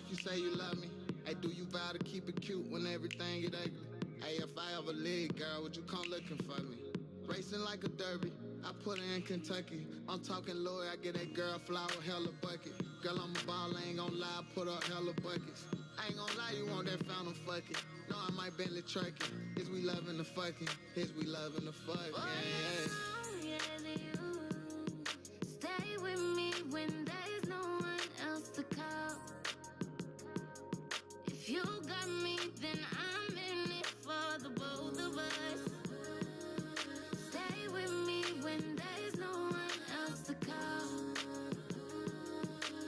you say you love me? Hey, do you vow to keep it cute when everything get ugly? Hey, if I ever leave, girl, would you come looking for me? Racing like a derby, I put her in Kentucky. I'm talking lawyer, I get that girl flower, hella bucket. Girl, I'm a ball, I ain't gon' lie, I put up hella buckets. I ain't gon' lie, you want that fountain, fuck it. No, I might Bentley truck it. Is we loving the fucking? Is we loving the fuck? Yeah. Stay with me when there's no one else to call. If you got me, then I'm in it for the both of us. Stay with me when there's no one else to call.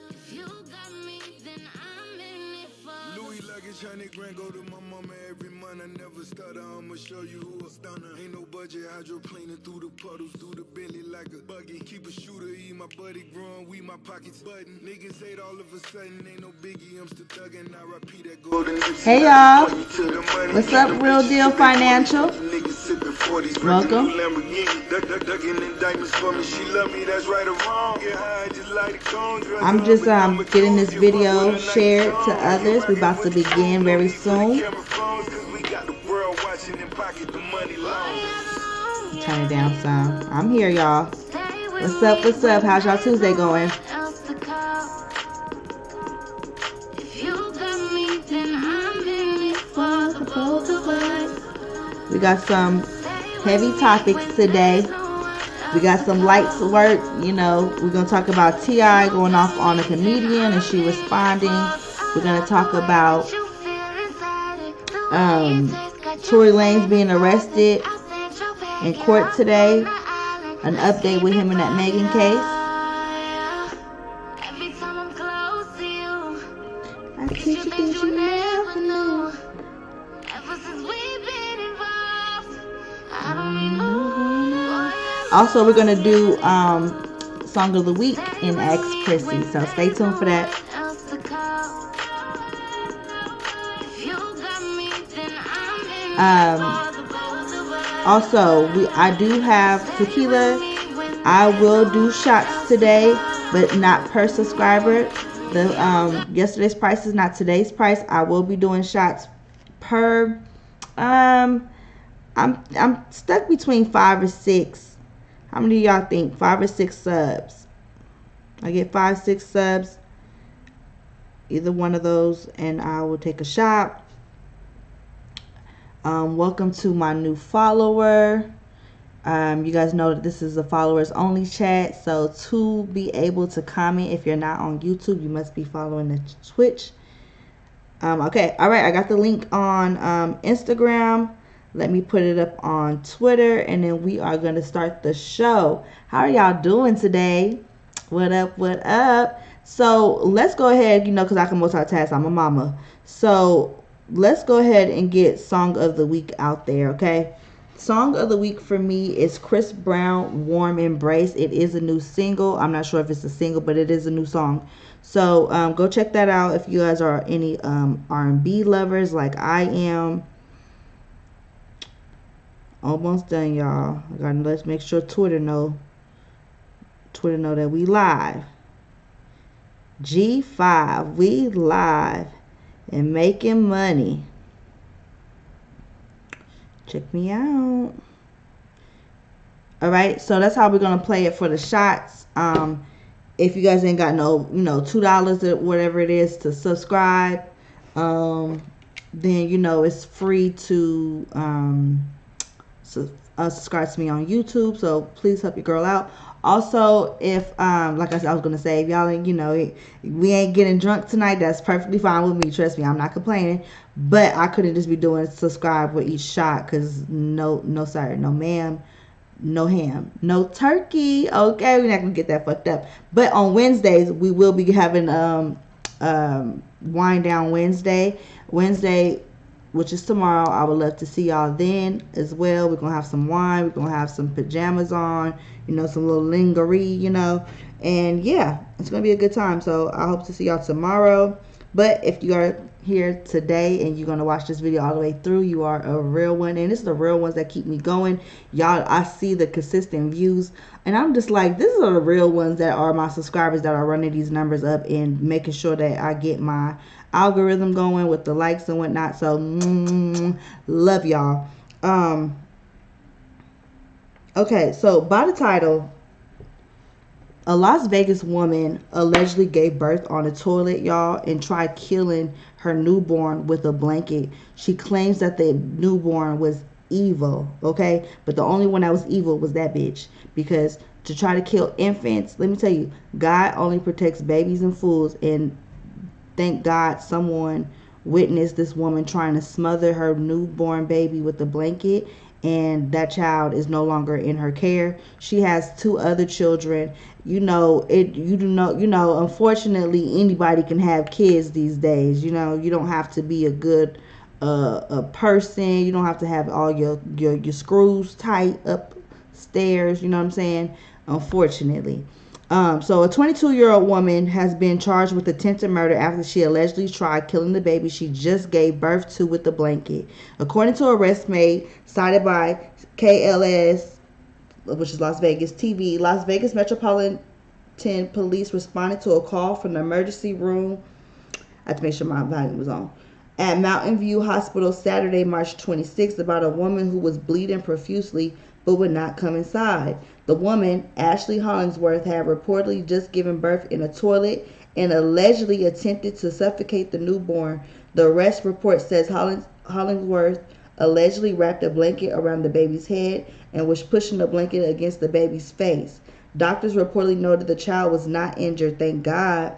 If you got me, then I'm in it for Louis luggage, 100 grand, go to my mama every month. I never stutter, I'ma show you who a stunner. Ain't no budget, hydroplaning through the puddles, through the belly like a buggy. Keep a shooter, eat my buddy, growing, we my pockets button. Niggas hate all of a sudden, ain't no biggie, I'm still thugging. I repeat that golden. Hey y'all, what's up, Real Deal Financial? Welcome. I'm just getting this video shared to others. We about to begin very soon. Turn it down some. I'm here, y'all. What's up? What's up? How's y'all Tuesday going? We got some heavy topics today. We got some light work. You know, we're going to talk about T.I. going off on a comedian and she responding. We're going to talk about Tory Lanez being arrested in court today. An update with him in that Megan case. I teach you things you never knew. Also, we're going to do Song of the Week in Ask Prissy. So stay tuned for that. Also, I do have tequila. I will do shots today, but not per subscriber. The yesterday's price is not today's price. I will be doing shots per. I'm stuck between 5 or 6. How many of y'all think 5 or 6 subs? I get 5, 6 subs. Either one of those, and I will take a shot. Welcome to my new follower. You guys know that this is a followers only chat. So to be able to comment, if you're not on YouTube, you must be following the Twitch. Okay, all right. I got the link on Instagram. Let me put it up on Twitter, and then we are going to start the show. How are y'all doing today? What up, what up? So let's go ahead, you know, because I can multitask. I'm a mama. So let's go ahead and get Song of the Week out there, okay? Song of the Week for me is Chris Brown, Warm Embrace. It is a new single. I'm not sure if it's a single, but it is a new song. So go check that out if you guys are any R&B lovers like I am. Almost done, y'all. Let's make sure Twitter know that we live. G5, we live and making money. Check me out. All right, so that's how we're gonna play it for the shots. If you guys ain't got no, $2 or whatever it is to subscribe, then it's free to subscribe to me on YouTube. So please help your girl out. Also, if like I said, I was gonna say, if y'all ain't, we ain't getting drunk tonight, that's perfectly fine with me. Trust me, I'm not complaining. But I couldn't just be doing subscribe with each shot, because no sir, no ma'am, no ham, no turkey. Okay, we're not gonna get that fucked up. But on Wednesdays we will be having Wind Down Wednesday, which is tomorrow. I would love to see y'all then as well. We're gonna have some wine, we're gonna have some pajamas on, some little lingerie, and yeah, it's gonna be a good time. So I hope to see y'all tomorrow. But if you are here today and you're gonna watch this video all the way through, you are a real one, and it's the real ones that keep me going, y'all. I see the consistent views, and I'm just like, these are the real ones that are my subscribers that are running these numbers up and making sure that I get my algorithm going with the likes and whatnot. So love y'all. Okay, so by the title, a Las Vegas woman allegedly gave birth on a toilet, y'all, and tried killing her newborn with a blanket. She claims that the newborn was evil, okay? But the only one that was evil was that bitch. Because to try to kill infants, let me tell you, God only protects babies and fools. And thank God someone witnessed this woman trying to smother her newborn baby with a blanket, and that child is no longer in her care. She has 2 other children. Unfortunately anybody can have kids these days. You don't have to be a good a person. You don't have to have all your screws tight upstairs, you know what I'm saying? Unfortunately. So a 22-year-old woman has been charged with attempted murder after she allegedly tried killing the baby she just gave birth to with a blanket. According to arrest made, cited by KLS, which is Las Vegas TV, Las Vegas Metropolitan Police responded to a call from the emergency room. I have to make sure my volume was on. At Mountain View Hospital Saturday, March 26th, about a woman who was bleeding profusely but would not come inside. The woman, Ashley Hollingsworth, had reportedly just given birth in a toilet and allegedly attempted to suffocate the newborn. The arrest report says Hollingsworth allegedly wrapped a blanket around the baby's head and was pushing the blanket against the baby's face. Doctors reportedly noted the child was not injured. Thank God.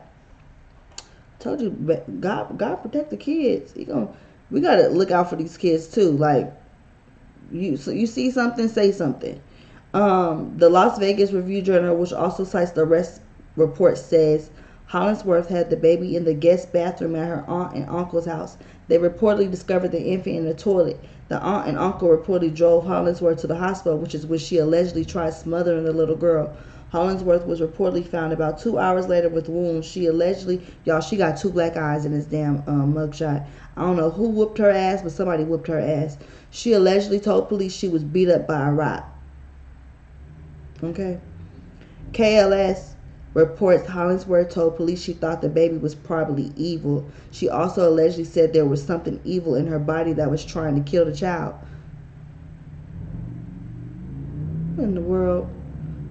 Told you, God protect the kids. We gotta look out for these kids too. Like, you see something, say something. The Las Vegas Review-Journal, which also cites the arrest report, says Hollingsworth had the baby in the guest bathroom at her aunt and uncle's house. They reportedly discovered the infant in the toilet. The aunt and uncle reportedly drove Hollingsworth to the hospital, which is where she allegedly tried smothering the little girl. Hollingsworth was reportedly found about 2 hours later with wounds. She allegedly, y'all, she got 2 black eyes in this damn mugshot. I don't know who whooped her ass, but somebody whooped her ass. She allegedly told police she was beat up by a rock. Okay. KLS reports Hollingsworth told police she thought the baby was probably evil. She also allegedly said there was something evil in her body that was trying to kill the child. What in the world?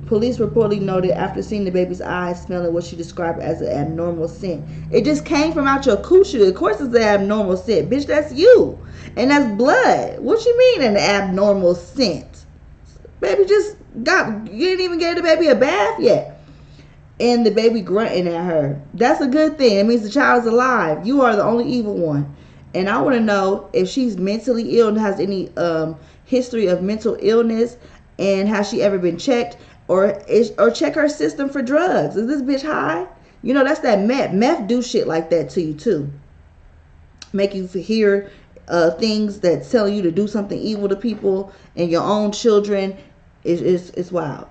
Police reportedly noted after seeing the baby's eyes smelling what she described as an abnormal scent. It just came from out your coochie. Of course it's an abnormal scent. Bitch, that's you. And that's blood. What you mean an abnormal scent? Baby you didn't even give the baby a bath yet. And the baby grunting at her. That's a good thing. It means the child's alive. You are the only evil one. And I want to know if she's mentally ill and has any history of mental illness, and has she ever been checked, or check her system for drugs. Is this bitch high? That's that meth. Meth do shit like that to you too. Make you hear things that tell you to do something evil to people and your own children. It's wild.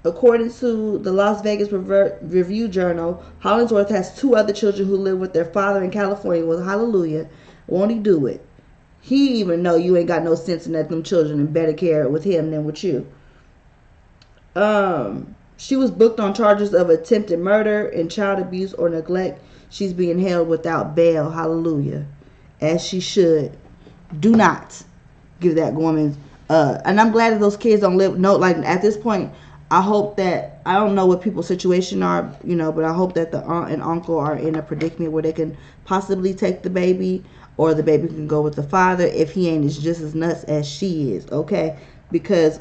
According to the Las Vegas Review-Journal, Hollingsworth has 2 other children who live with their father in California. Well, hallelujah. Won't he do it? He even know you ain't got no sense in that them children and better care with him than with you. She was booked on charges of attempted murder and child abuse or neglect. She's being held without bail. Hallelujah. As she should. Do not give that woman and I'm glad that those kids don't live at this point. I hope that, I don't know what people's situation are, but I hope that the aunt and uncle are in a predicament where they can possibly take the baby, or the baby can go with the father if he ain't just as nuts as she is, okay? Because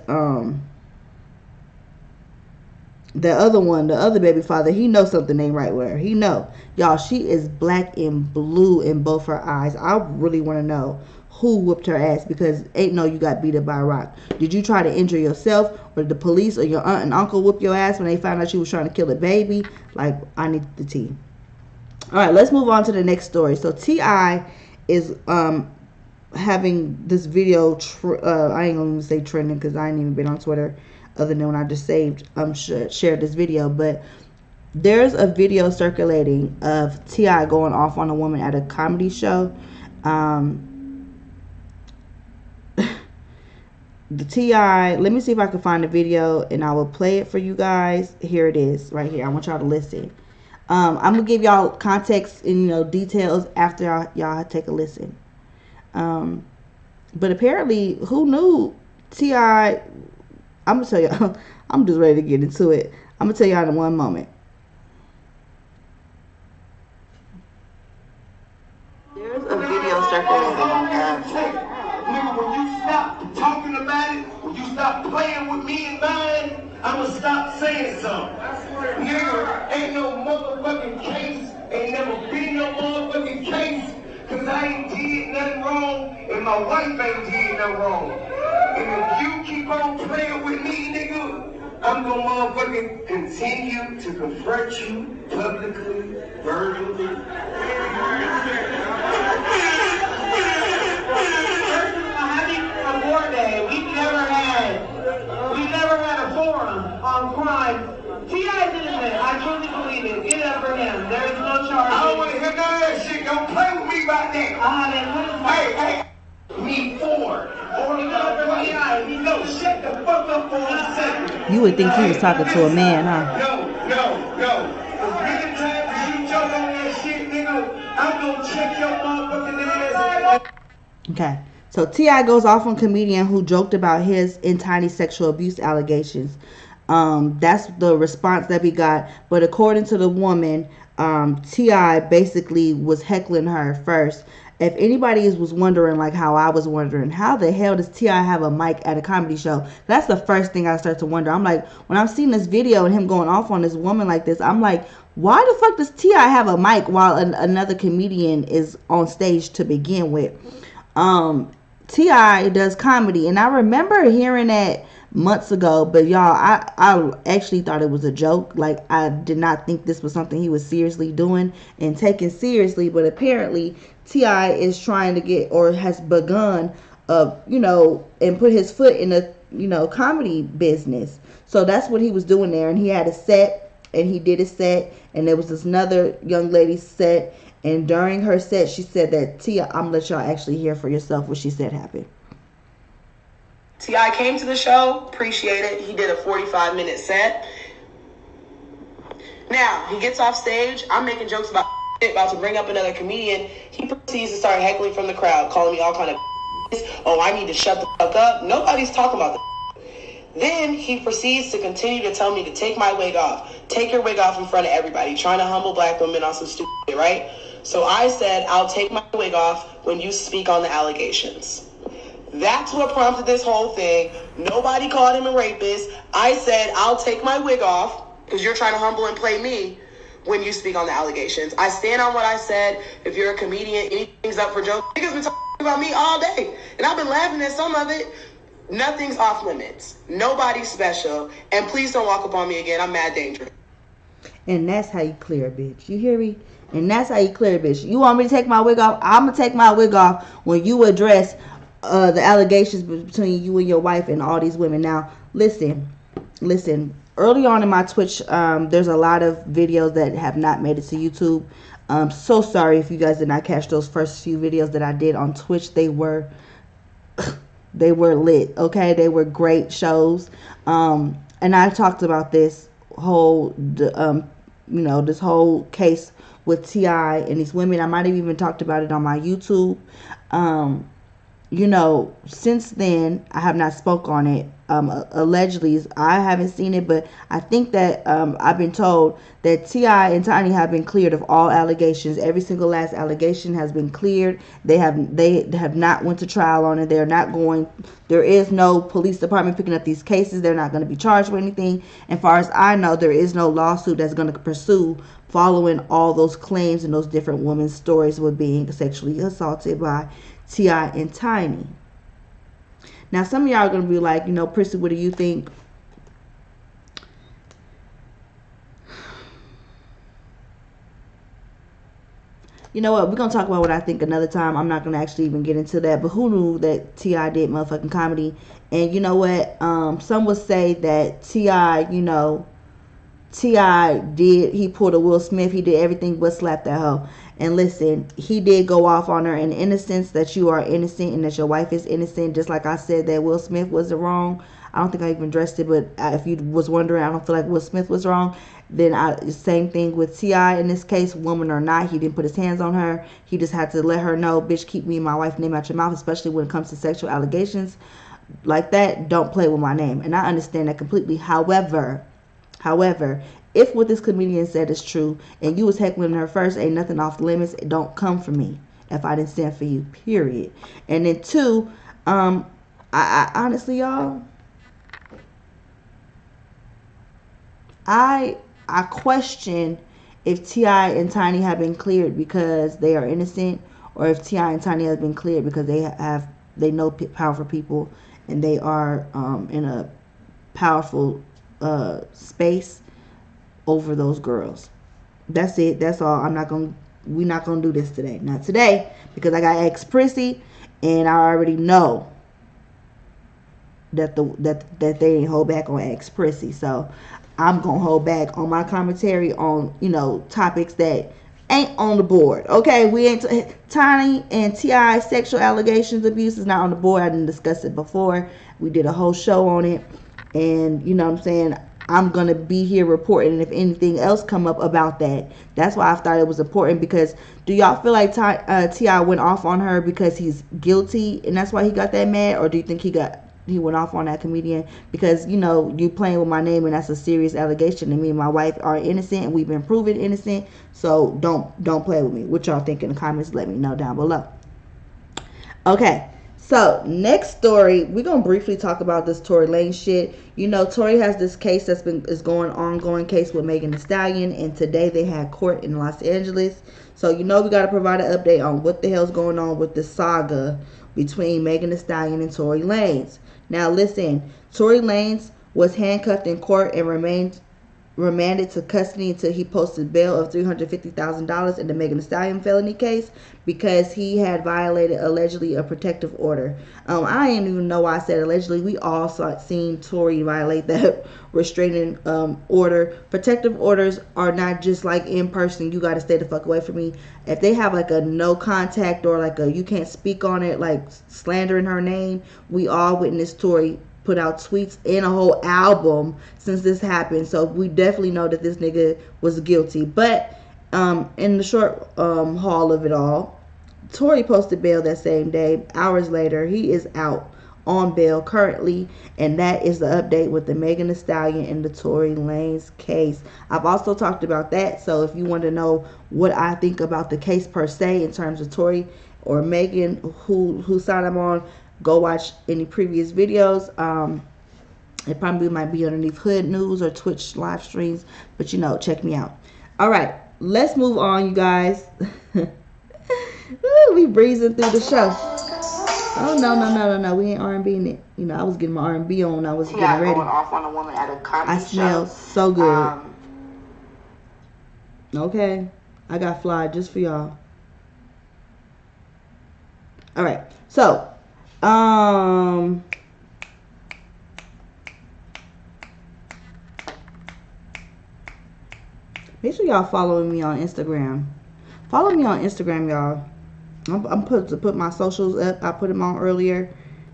the other baby father, he knows something ain't right with her. He know. Y'all, she is black and blue in both her eyes. I really want to know who whooped her ass, because ain't no you got beat up by a rock. Did you try to injure yourself, or did the police or your aunt and uncle whoop your ass when they found out you was trying to kill a baby? Like, I need the tea. All right, let's move on to the next story. So T.I. is having this video, I ain't gonna even say trending because I ain't even been on Twitter other than when I just shared this video, but there's a video circulating of T.I. going off on a woman at a comedy show. The T.I., let me see if I can find the video and I will play it for you guys. Here it is right here. I want y'all to listen. I'm gonna give y'all context and details after y'all take a listen. But apparently, who knew T.I.? I'm gonna tell y'all. I'm just ready to get into it. I'm gonna tell y'all in one moment. There's a video circulating. Nigga, when you stop talking about it, when you stop playing with me and mine, I'ma stop saying something. Nigga, ain't no motherfucking case, ain't never been no motherfucking case, cause I ain't did nothing wrong, and my wife ain't did nothing wrong. And if you keep on playing with me, nigga, I'm gonna motherfucking continue to confront you publicly, verbally. Day. We never had a forum on crime. T.I.'s innocent. I truly believe it. Get it up for him. There is no charge. I don't want to hear none of that shit. Don't play with me about that. Hey, me four. No, shut the fuck up for 1 second. You would think he was talking to a man, huh? No. As many times as you jump on that shit, nigga, I'm gonna check your motherfucking ass. Okay. So T.I. goes off on comedian who joked about his and Tiny's sexual abuse allegations. That's the response that we got. But according to the woman, T.I. basically was heckling her first. If anybody was wondering, like how I was wondering, how the hell does T.I. have a mic at a comedy show? That's the first thing I start to wonder. I'm like, when I'm seeing this video and him going off on this woman like this, I'm like, why the fuck does T.I. have a mic while another comedian is on stage to begin with? T.I. does comedy, and I remember hearing that months ago, but y'all, I actually thought it was a joke. Like, I did not think this was something he was seriously doing and taking seriously, but apparently T.I. is trying to get, or has begun, and put his foot in the, comedy business. So that's what he was doing there, and he had a set, and he did a set, and there was this another young lady's set. And during her set, she said that T.I., I'm going to let y'all actually hear for yourself what she said happened. T.I. came to the show, appreciate it. He did a 45-minute set. Now, he gets off stage. I'm making jokes about to bring up another comedian. He proceeds to start heckling from the crowd, calling me all kind of oh, I need to shut the fuck up. Nobody's talking about Then he proceeds to continue to tell me to take my wig off. Take your wig off in front of everybody. Trying to humble black women on some stupid shit, right? So I said, I'll take my wig off when you speak on the allegations. That's what prompted this whole thing. Nobody called him a rapist. I said, I'll take my wig off because you're trying to humble and play me when you speak on the allegations. I stand on what I said. If you're a comedian, anything's up for jokes. Niggas been talking about me all day. And I've been laughing at some of it. Nothing's off limits. Nobody's special. And please don't walk up on me again. I'm mad dangerous. And that's how you clear a bitch. You hear me? And that's how you clear a bitch. You want me to take my wig off? I'm going to take my wig off when you address the allegations between you and your wife and all these women. Now, listen. Early on in my Twitch, there's a lot of videos that have not made it to YouTube. I'm so sorry if you guys did not catch those first few videos that I did on Twitch. They were lit, okay? They were great shows. And I talked about this whole, this whole case with T.I. and these women. I might have even talked about it on my YouTube. Since then, I have not spoke on it. Allegedly, I haven't seen it, but I think that I've been told that T.I. and Tiny have been cleared of all allegations. Every single last allegation has been cleared. They have not went to trial on it. They're not going. There is no police department picking up these cases. They're not going to be charged with anything. And far as I know, there is no lawsuit that's going to pursue following all those claims and those different women's stories with being sexually assaulted by T.I. and Tiny. Now, some of y'all are going to be like, Prissy, what do you think? You know what? We're going to talk about what I think another time. I'm not going to actually even get into that. But who knew that T.I. did motherfucking comedy? And you know what? Some would say that T.I., he pulled a Will Smith. He did everything but slap that hoe. And listen, he did go off on her in innocence, that you are innocent and that your wife is innocent. Just like I said that Will Smith was wrong. I don't think I even addressed it, but if you was wondering, I don't feel like Will Smith was wrong. Then same thing with T.I. in this case, woman or not, he didn't put his hands on her. He just had to let her know, bitch, keep me and my wife's name out your mouth, especially when it comes to sexual allegations like that. Don't play with my name. And I understand that completely. However, if what this comedian said is true and you was heckling her first, ain't nothing off limits. It don't come for me if I didn't stand for you, period. And then two, I honestly, y'all, I question if T.I. and Tiny have been cleared because they are innocent, or if T.I. and Tiny have been cleared because they know powerful people and they are in a powerful space over those girls. That's it. That's all. We're not gonna do this today. Not today, because I got ex Prissy, and I already know that they ain't hold back on ex Prissy. So I'm gonna hold back on my commentary on topics that ain't on the board. Okay, we ain't Tiny and T.I. sexual allegations, abuse is not on the board. I didn't discuss it before. We did a whole show on it, and you know what I'm saying, I'm gonna be here reporting, and if anything else come up about that. That's why I thought it was important, because do y'all feel like T.I. went off on her because he's guilty and that's why he got that mad, or do you think he went off on that comedian because you playing with my name and that's a serious allegation, and me and my wife are innocent and we've been proven innocent, so don't play with me? What y'all think in the comments? Let me know down below. Okay, so next story, we're gonna briefly talk about this Tory Lanez shit. Tory has this case is ongoing case with Megan Thee Stallion, and today they had court in Los Angeles. So we got to provide an update on what the hell's going on with the saga between Megan Thee Stallion and Tory Lanez. Now listen, Tory Lanez was handcuffed in court and remanded to custody until he posted bail of $350,000 in the Megan Thee Stallion felony case because he had violated allegedly a protective order. I didn't even know why I said allegedly. We all seen Tory violate that restraining order. Protective orders are not just like in person, you got to stay the fuck away from me. If they have like a no contact or like a you can't speak on it, like slandering her name, we all witnessed Tory put out tweets and a whole album since this happened, so we definitely know that this nigga was guilty. But in the short haul of it all, Tory posted bail that same day. Hours later, he is out on bail currently, and that is the update with the Megan Thee Stallion and the Tory Lanez case. I've also talked about that, so if you want to know what I think about the case per se in terms of Tory or Megan, who side I'm on, go watch any previous videos. It probably might be underneath Hood News or Twitch live streams, but check me out. All right, let's move on, you guys. Ooh, we breezing through the show. Oh no, we ain't R&B in it. I was getting my R&B on. I was getting ready. Going off on a woman at a comedy I smell show. so good. Okay, I got fly just for y'all. All right, so make sure y'all follow me on Instagram. Follow me on Instagram, y'all. I'm put my socials up. I put them on earlier.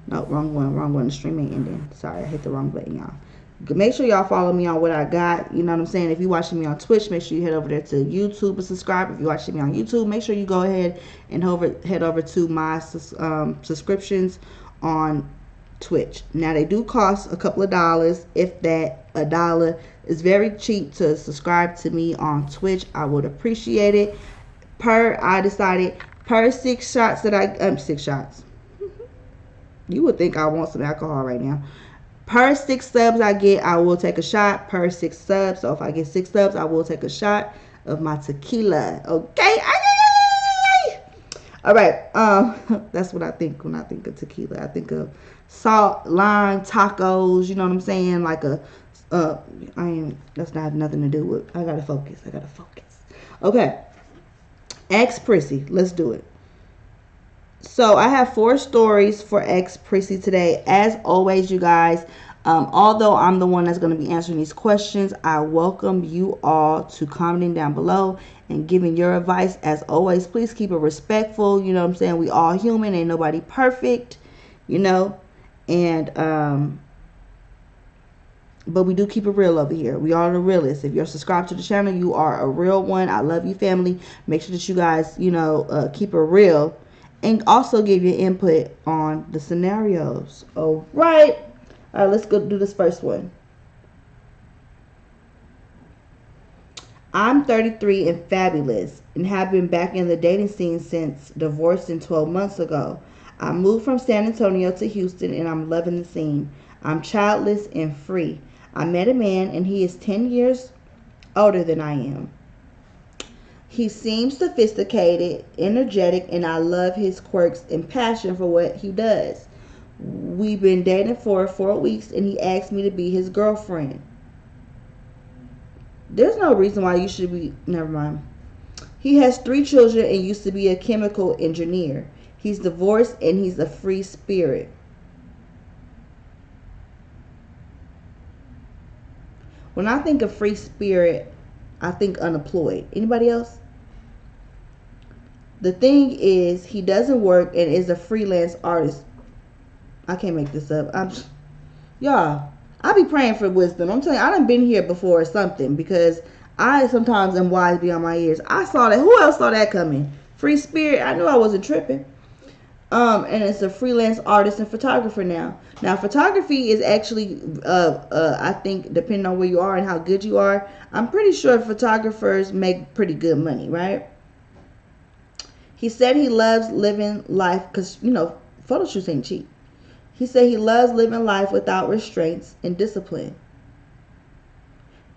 No, wrong one. The stream ain't ending. Sorry, I hit the wrong button, y'all. Make sure y'all follow me on what I got. You know what I'm saying? If you're watching me on Twitch, make sure you head over there to YouTube and subscribe. If you're watching me on YouTube, make sure you go ahead and head over to my subscriptions on Twitch. Now, they do cost a couple of dollars, if that. $1 is very cheap to subscribe to me on Twitch. I would appreciate it. I decided per 6 shots that I 6 shots. You would think I want some alcohol right now. Per 6 subs I get, I will take a shot per 6 subs. So if I get 6 subs, I will take a shot of my tequila. Okay. All right. That's what I think when I think of tequila. I think of salt, lime, tacos. You know what I'm saying? Like that's not nothing to do with. I gotta focus. Okay. Ex Prissy. Let's do it. So I have 4 stories for ex Prissy today. As always, you guys, although I'm the one that's going to be answering these questions, I welcome you all to commenting down below and giving your advice. As always, please keep it respectful. You know what I'm saying? We all human. Ain't nobody perfect, and But we do keep it real over here. We are the realists. If you're subscribed to the channel, you are a real one. I love you, family. Make sure that you guys, keep it real. And also give your input on the scenarios. All right. All right, let's go do this first one. I'm 33 and fabulous and have been back in the dating scene since divorcing 12 months ago. I moved from San Antonio to Houston and I'm loving the scene. I'm childless and free. I met a man and he is 10 years older than I am. He seems sophisticated, energetic, and I love his quirks and passion for what he does. We've been dating for 4 weeks and he asked me to be his girlfriend. There's no reason why you should be, never mind. He has 3 children and used to be a chemical engineer. He's divorced and he's a free spirit. When I think of free spirit, I think unemployed. Anybody else? The thing is, he doesn't work and is a freelance artist. I can't make this up. Y'all, I be praying for wisdom. I'm telling you, I done been here before or something, because I sometimes am wise beyond my years. I saw that. Who else saw that coming? Free spirit. I knew I wasn't tripping. And it's a freelance artist and photographer now. Now, photography is actually, I think, depending on where you are and how good you are, I'm pretty sure photographers make pretty good money, right? He said he loves living life because, photo shoots ain't cheap. He said he loves living life without restraints and discipline.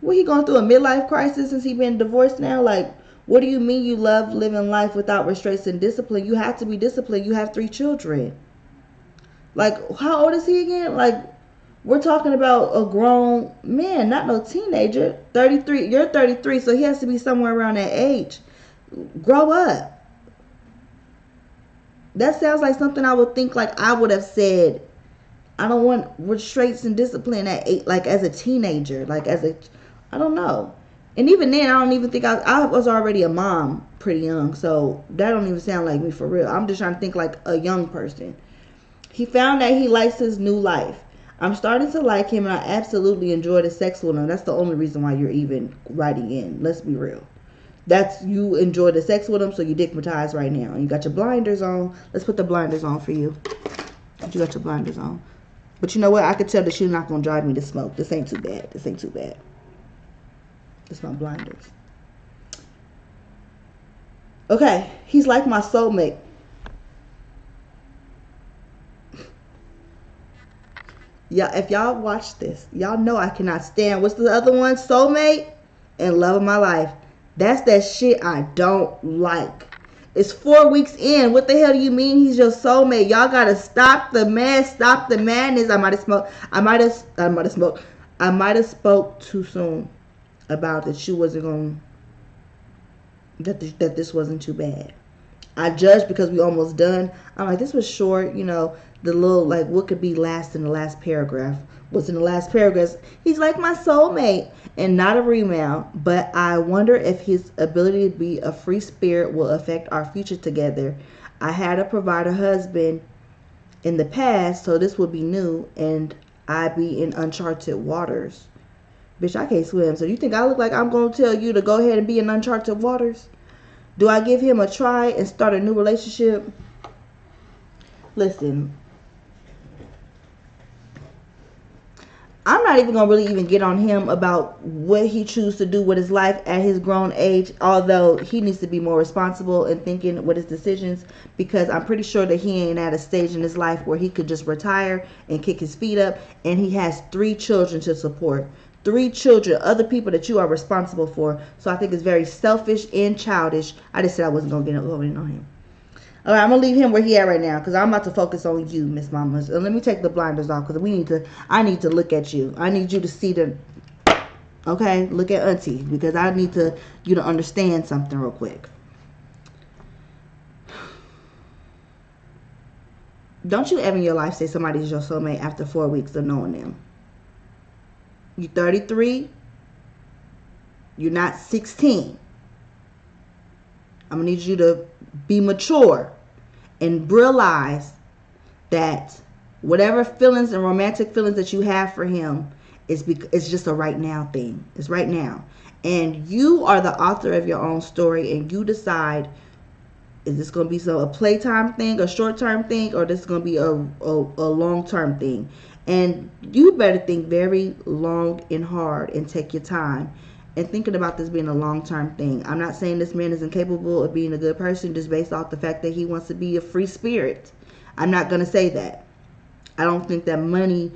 What, he going through a midlife crisis since he been divorced now? Like, what do you mean you love living life without restraints and discipline? You have to be disciplined. You have 3 children. Like, how old is he again? Like, we're talking about a grown man, not no teenager. 33. You're 33, so he has to be somewhere around that age. Grow up. That sounds like something I would think like I would have said. I don't want restraints and discipline at 8, like as a teenager, I don't know. And even then, I don't even think I was already a mom pretty young, so that don't even sound like me for real. I'm just trying to think like a young person. He found that he likes his new life. I'm starting to like him, and I absolutely enjoy the sex with him. That's the only reason why you're even writing in. Let's be real. That's, you enjoy the sex with him, so you dickmatized right now. And you got your blinders on. Let's put the blinders on for you. You got your blinders on. But you know what? I could tell that you're not going to drive me to smoke. This ain't too bad. This ain't too bad. This my blinders. Okay. He's like my soulmate. Yeah, if y'all watch this, y'all know I cannot stand. What's the other one? Soulmate and love of my life. That's that shit I don't like. It's 4 weeks in. What the hell do you mean he's your soulmate? Y'all gotta stop the mess. Stop the madness. I might have smoked. I might have spoke too soon about that you wasn't going that this wasn't too bad. I judged because we almost done. I'm like, this was short, the little, like, what could be last in the last paragraph. What's in the last paragraph? He's like my soulmate and not a rebound, but I wonder if his ability to be a free spirit will affect our future together. I had a provider husband in the past, so this would be new, and I'd be in uncharted waters. Bitch, I can't swim, so you think I look like I'm going to tell you to go ahead and be in uncharted waters? Do I give him a try and start a new relationship? Listen, I'm not even going to really even get on him about what he chooses to do with his life at his grown age, although he needs to be more responsible and thinking with his decisions, because I'm pretty sure that he ain't at a stage in his life where he could just retire and kick his feet up, and he has 3 children to support. 3 children, other people that you are responsible for. So I think it's very selfish and childish. I just said I wasn't going to get going on him. All right, I'm going to leave him where he at right now because I'm about to focus on you, Miss Mamas. And let me take the blinders off because I need to look at you. I need you to see okay, look at Auntie, because I need you to understand something real quick. Don't you ever in your life say somebody's your soulmate after 4 weeks of knowing them. You're 33. You're not 16. I'm going to need you to be mature and realize that whatever feelings and romantic feelings that you have for him it's just a right now thing. It's right now. And you are the author of your own story, and you decide, is this going to be a playtime thing, a short-term thing, or this is going to be a long-term thing? And you better think very long and hard and take your time and thinking about this being a long-term thing. I'm not saying this man is incapable of being a good person just based off the fact that he wants to be a free spirit. I'm not going to say that. I don't think that money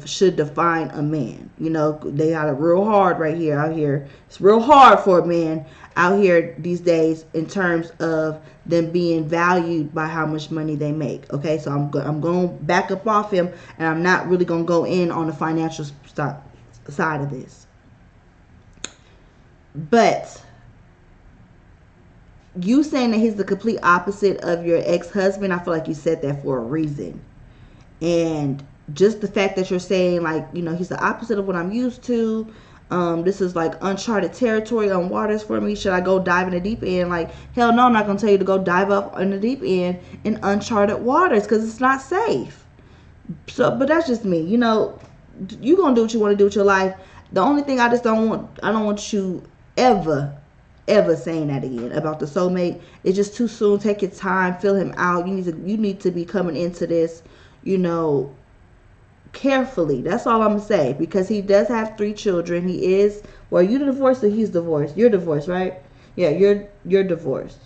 should define a man. You know, they got it real hard right here out here. It's real hard for a man out here these days in terms of them being valued by how much money they make. Okay, so I'm going to back up off him, and I'm not really going to go in on the financial side of this. But you saying that he's the complete opposite of your ex-husband, I feel like you said that for a reason. And just the fact that you're saying, like, you know, he's the opposite of what I'm used to. This is like uncharted territory on waters for me. Should I go dive in the deep end? Like, hell no, I'm not going to tell you to go dive up in the deep end in uncharted waters because it's not safe. So, but that's just me. You know, you're going to do what you want to do with your life. The only thing I don't want you ever saying that again about the soulmate. It's just too soon. Take your time, fill him out. You need to be coming into this, you know, carefully. That's all I'm gonna say, because he does have 3 children. He is, well, you divorced or he's divorced? You're divorced, right? Yeah, you're divorced.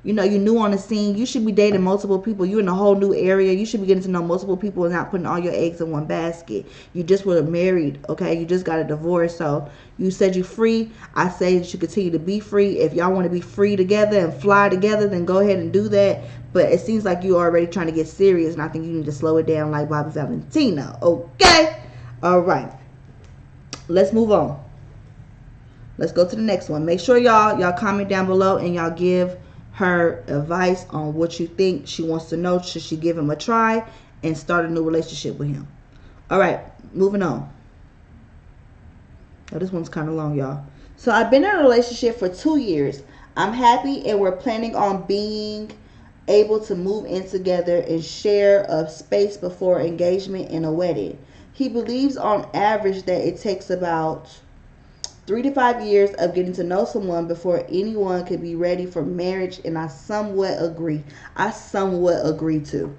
You know, you're new on the scene. You should be dating multiple people. You're in a whole new area. You should be getting to know multiple people and not putting all your eggs in one basket. You just were married, okay? You just got a divorce. So you said you're free. I say that you continue to be free. If y'all want to be free together and fly together, then go ahead and do that. But it seems like you're already trying to get serious, and I think you need to slow it down like Bobby Valentino, okay? All right. Let's move on. Let's go to the next one. Make sure y'all comment down below and y'all give her advice on what you think she wants to know. Should she give him a try and start a new relationship with him? All right, moving on. Oh, this one's kind of long, y'all. So I've been in a relationship for 2 years. I'm happy, and we're planning on being able to move in together and share a space before engagement and a wedding. He believes on average that it takes about 3 to 5 years of getting to know someone before anyone could be ready for marriage, and I somewhat agree. Too.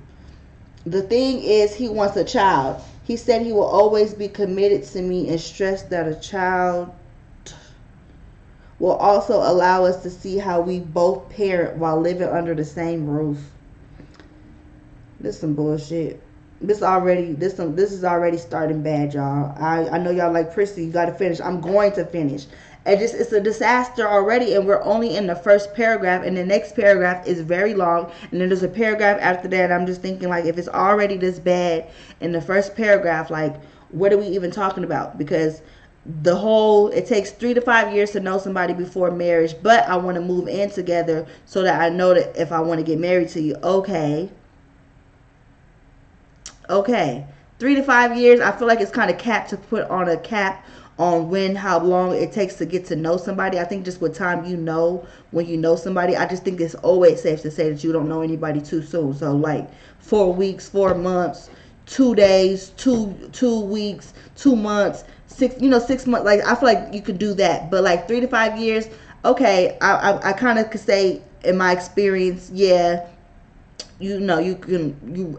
The thing is, he wants a child. He said he will always be committed to me and stressed that a child will also allow us to see how we both parent while living under the same roof. This is some bullshit. This is already starting bad, y'all. I know y'all like Prissy. You got to finish. I'm going to finish. It's a disaster already, and we're only in the first paragraph, and the next paragraph is very long, and then there's a paragraph after that. I'm just thinking, like, if it's already this bad in the first paragraph, like, what are we even talking about? Because it takes 3 to 5 years to know somebody before marriage, but I want to move in together so that I know that if I want to get married to you. Okay, 3 to 5 years. I feel like it's kind of capped to put on a cap on how long it takes to get to know somebody. I think just with time, when you know somebody. I just think it's always safe to say that you don't know anybody too soon. So like 4 weeks, 4 months, 2 days, 2 weeks, 2 months, 6 months. Like, I feel like you could do that. But like 3 to 5 years, okay, I kind of could say in my experience, yeah.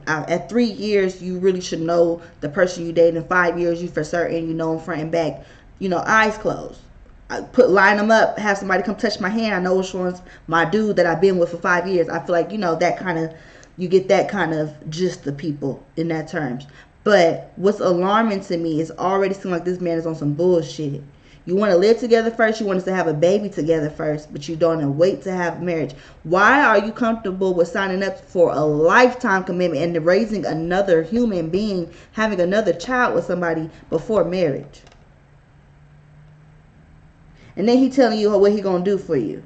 At 3 years, you really should know the person you date. In 5 years, you for certain, you know them front and back, eyes closed. Line them up, have somebody come touch my hand. I know which one's my dude that I've been with for 5 years. I feel like, that kind of, you get that kind of gist of people in that terms. But what's alarming to me is already seem like this man is on some bullshit. You want to live together first. You want us to have a baby together first, but you don't wait to have marriage. Why are you comfortable with signing up for a lifetime commitment and raising another human being, having another child with somebody before marriage? And then he telling you what he gonna do for you.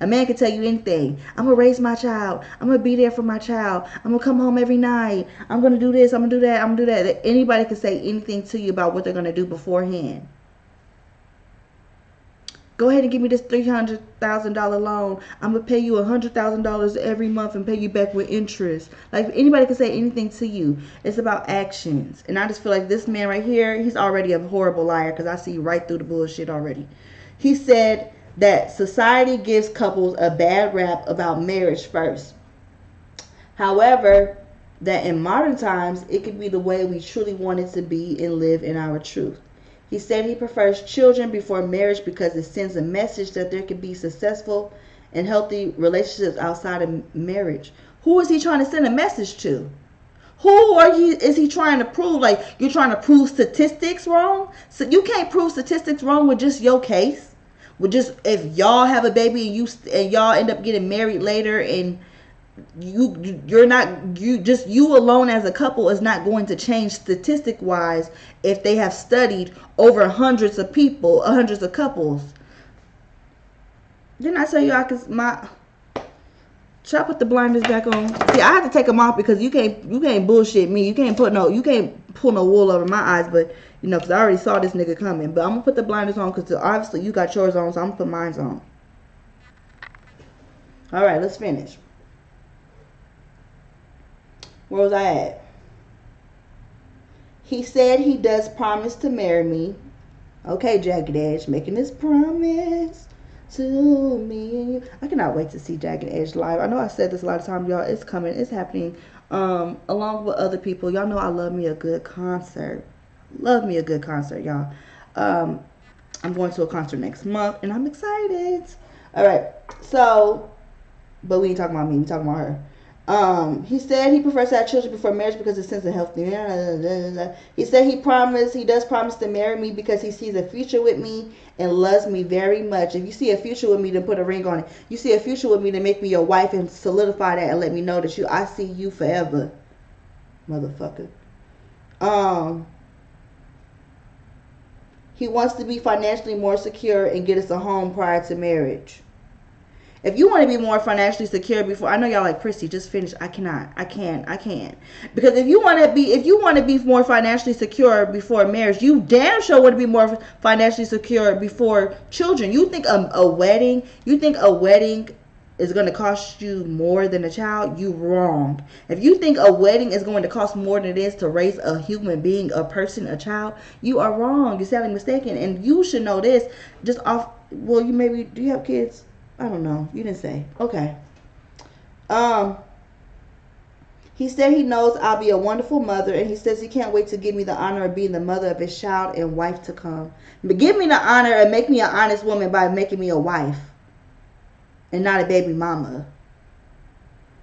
A man can tell you anything. I'm gonna raise my child. I'm gonna be there for my child. I'm gonna come home every night. I'm gonna do this. I'm gonna do that. I'm gonna do that. Anybody can say anything to you about what they're gonna do beforehand. Go ahead and give me this $300,000 loan. I'm going to pay you $100,000 every month and pay you back with interest. Like, anybody can say anything to you. It's about actions. And I just feel like this man right here, he's already a horrible liar because I see right through the bullshit already. He said that society gives couples a bad rap about marriage first. However, that in modern times, it could be the way we truly want it to be and live in our truth. He said he prefers children before marriage because it sends a message that there can be successful and healthy relationships outside of marriage. Who is he trying to send a message to? Is he trying to prove? Like, you're trying to prove statistics wrong? So you can't prove statistics wrong with just your case. With just if y'all have a baby and y'all end up getting married later and you alone as a couple is not going to change statistic wise if they have studied over hundreds of couples. Didn't I tell you should I put the blinders back on? See, I have to take them off because you can't bullshit me. You can't pull no wool over my eyes, but because I already saw this nigga coming. But I'm gonna put the blinders on because obviously you got yours on, so I'm gonna put mine on. All right, let's finish. Where was I at? He said he does promise to marry me. Okay, Jagged Edge, making this promise to me. I cannot wait to see Jagged Edge live. I know I said this a lot of times, y'all. It's coming. It's happening. Along with other people. Y'all know I love me a good concert. Love me a good concert, y'all. I'm going to a concert next month, and I'm excited. All right. So, but we ain't talking about me. We talking about her. He said he prefers to have children before marriage because it sends a healthy. He said he does promise to marry me because he sees a future with me and loves me very much. If you see a future with me, then put a ring on it. You see a future with me, then make me your wife and solidify that and let me know that I see you forever, motherfucker. He wants to be financially more secure and get us a home prior to marriage. If you want to be more financially secure before, I know y'all like, Prissy, just finish. I can't. Because if you want to be more financially secure before marriage, you damn sure want to be more financially secure before children. You think a wedding is going to cost you more than a child? You wrong. If you think a wedding is going to cost more than it is to raise a human being, a person, a child, you are wrong. You're sadly mistaken. And you should know this just off, do you have kids? I don't know. You didn't say. Okay. He said he knows I'll be a wonderful mother, and he says he can't wait to give me the honor of being the mother of his child and wife to come. But give me the honor and make me an honest woman by making me a wife and not a baby mama.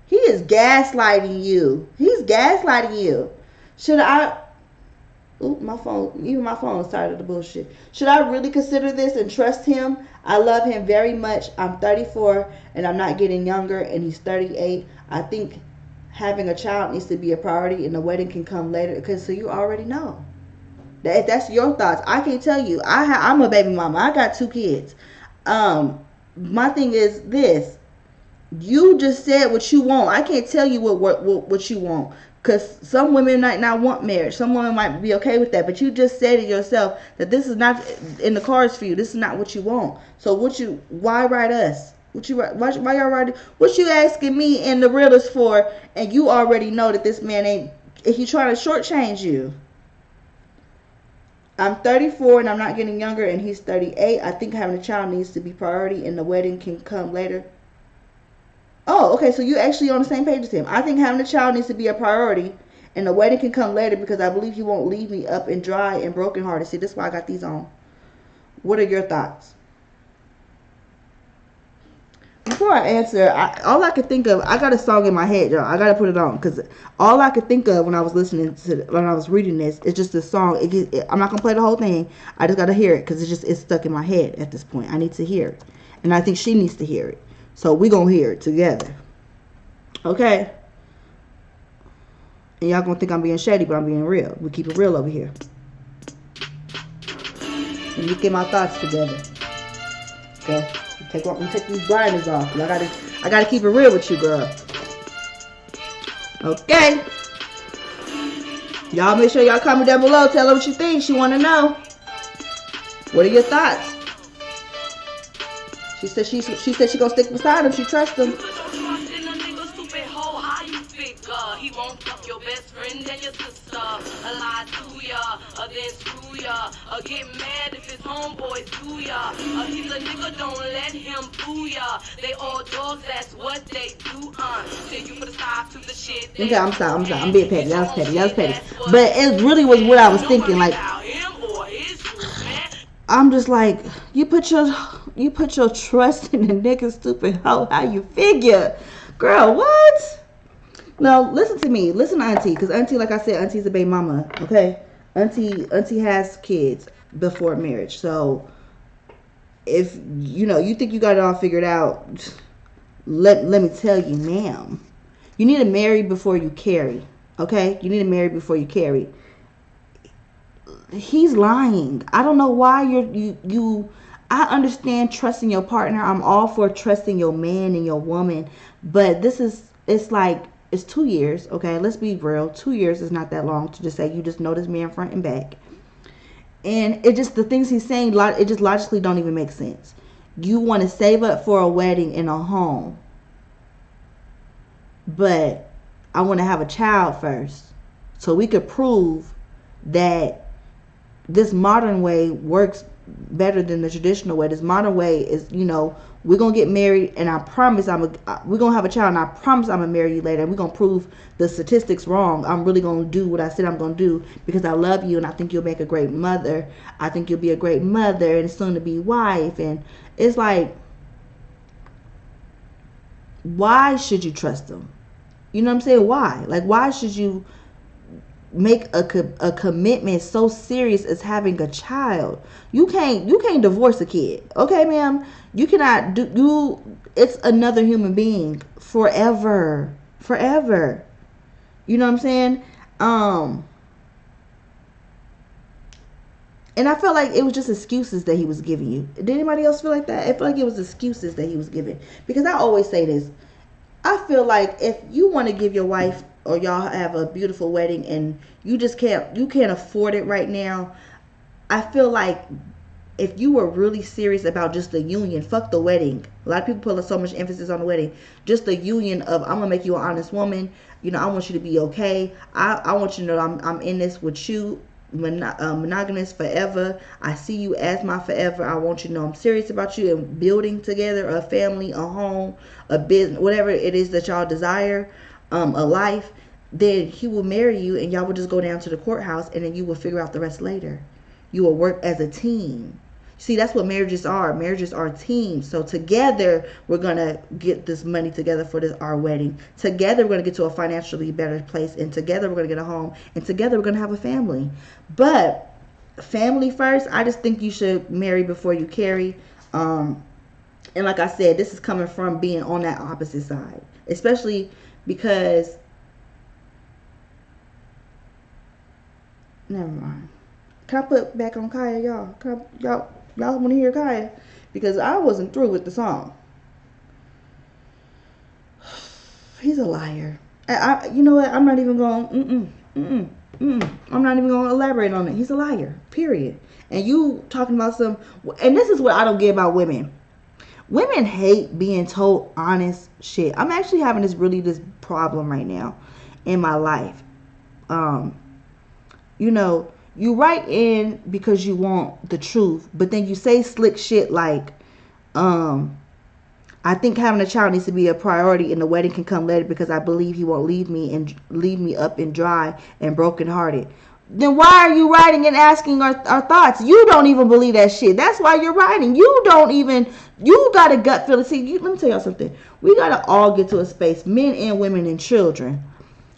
He is gaslighting you. He's gaslighting you. Should I... Oop, my phone started the bullshit. Should I really consider this and trust him? I love him very much. I'm 34 and I'm not getting younger, and he's 38. I think having a child needs to be a priority and the wedding can come later, because so you already know. That's your thoughts. I can't tell you. I'm a baby mama. I got 2 kids. My thing is this. You just said what you want. I can't tell you what you want. Because some women might not want marriage. Some women might be okay with that. But you just said it yourself that this is not in the cards for you. This is not what you want. So why write us? Why y'all writing? What you asking me and the realtors for? And you already know that this man ain't. He trying to shortchange you. I'm 34 and I'm not getting younger, and he's 38. I think having a child needs to be priority and the wedding can come later. Oh, okay, so you actually on the same page as him. I think having a child needs to be a priority and the wedding can come later because I believe he won't leave me up and dry and brokenhearted. See, this is why I got these on. What are your thoughts? Before I answer, all I could think of, I got a song in my head, y'all. I got to put it on because all I could think of when I was when I was reading this, it's just this song. I'm not going to play the whole thing. I just got to hear it because it's stuck in my head at this point. I need to hear it. And I think she needs to hear it. So we going to hear it together. Okay? And y'all going to think I'm being shady, but I'm being real. We keep it real over here. Let me get my thoughts together. Okay? Let me take these blinders off. I gotta keep it real with you, girl. Okay? Y'all make sure y'all comment down below. Tell her what you think. She want to know. What are your thoughts? She said she gonna stick beside him. She trusts him. He won't fuck your best friend and your sister. Lie to ya, then screw ya. Get mad if his homeboys do ya. He's a nigga, don't let him fool ya. They all dogs, that's what they do. Say you put a stop to the shit. Okay, I'm sorry. I'm being petty. That was petty. But it really was what I was thinking. Like, I'm just like, you put your trust in the nigga, stupid hoe. How you figure, girl? What? Now, listen to me. Listen to Auntie. Because Auntie, like I said, Auntie's a baby mama. Okay? Auntie has kids before marriage. So, if, you think you got it all figured out, let me tell you, ma'am. You need to marry before you carry. Okay? You need to marry before you carry. He's lying. I don't know why I understand trusting your partner. I'm all for trusting your man and your woman. But it's 2 years, okay? Let's be real. 2 years is not that long to just say you just know this man front and back. And the things he's saying, it just logically don't even make sense. You want to save up for a wedding and a home. But I want to have a child first. So we could prove that this modern way works better than the traditional way. This modern way is, we're going to get married and I promise we're going to have a child and I promise I'm going to marry you later. And we're going to prove the statistics wrong. I'm really going to do what I said I'm going to do because I love you and I think you'll make a great mother. I think you'll be a great mother and soon to be wife. And it's like, why should you trust them? You know what I'm saying? Why? Like, why should you make a commitment so serious as having a child? You can't divorce a kid, okay, ma'am? You cannot it's another human being forever. You know what I'm saying? And I felt like it was just excuses that he was giving you. Did anybody else feel like that? I feel like it was excuses that he was giving. Because I always say this. I feel like if you want to give your wife or y'all have a beautiful wedding and you can't afford it right now, I feel like if you were really serious about just the union, fuck the wedding. A lot of people put so much emphasis on the wedding. Just the union of, I'm gonna make you an honest woman. I want you to be okay. I want you to know I'm in this with you, monogamous forever. I see you as my forever. I want you to know I'm serious about you and building together a family, a home, a business, whatever it is that y'all desire, a life. Then he will marry you and y'all will just go down to the courthouse and then you will figure out the rest later. You will work as a team. See, that's what marriages are. Marriages are teams. So together, we're going to get this money together for our wedding. Together, we're going to get to a financially better place. And together, we're going to get a home. And together, we're going to have a family. But family first, I just think you should marry before you carry. And like I said, this is coming from being on that opposite side. Especially because... Never mind. Can I put back on Kaya, y'all? Y'all want to hear Kaya? Because I wasn't through with the song. He's a liar. You know what? I'm not even going. I'm not even going to elaborate on it. He's a liar. Period. And you talking about some. And this is what I don't get about women. Women hate being told honest shit. I'm actually having this problem right now in my life. You write in because you want the truth, but then you say slick shit like, I think having a child needs to be a priority and the wedding can come later because I believe he won't leave me up and dry and brokenhearted. Then why are you writing and asking our thoughts? You don't even believe that shit. That's why you're writing. You got a gut feeling. See, let me tell y'all something. We got to all get to a space, men and women and children.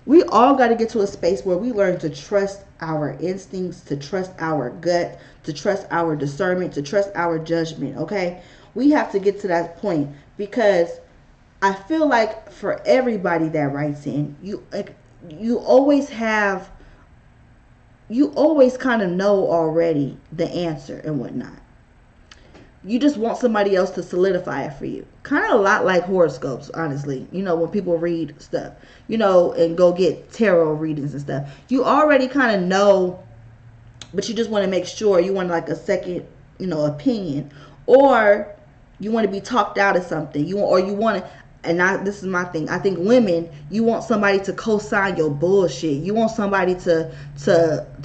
We all got to get to a space where we learn to trust our instincts, to trust our gut, to trust our discernment, to trust our judgment, okay? We have to get to that point because I feel like for everybody that writes in, you always kind of know already the answer and whatnot. You just want somebody else to solidify it for you. Kind of a lot like horoscopes, honestly. When people read stuff, and go get tarot readings and stuff. You already kind of know, but you just want to make sure. You want like a second, opinion. Or You want to be talked out of something. You want to, and this is my thing. I think women, you want somebody to co-sign your bullshit. You want somebody to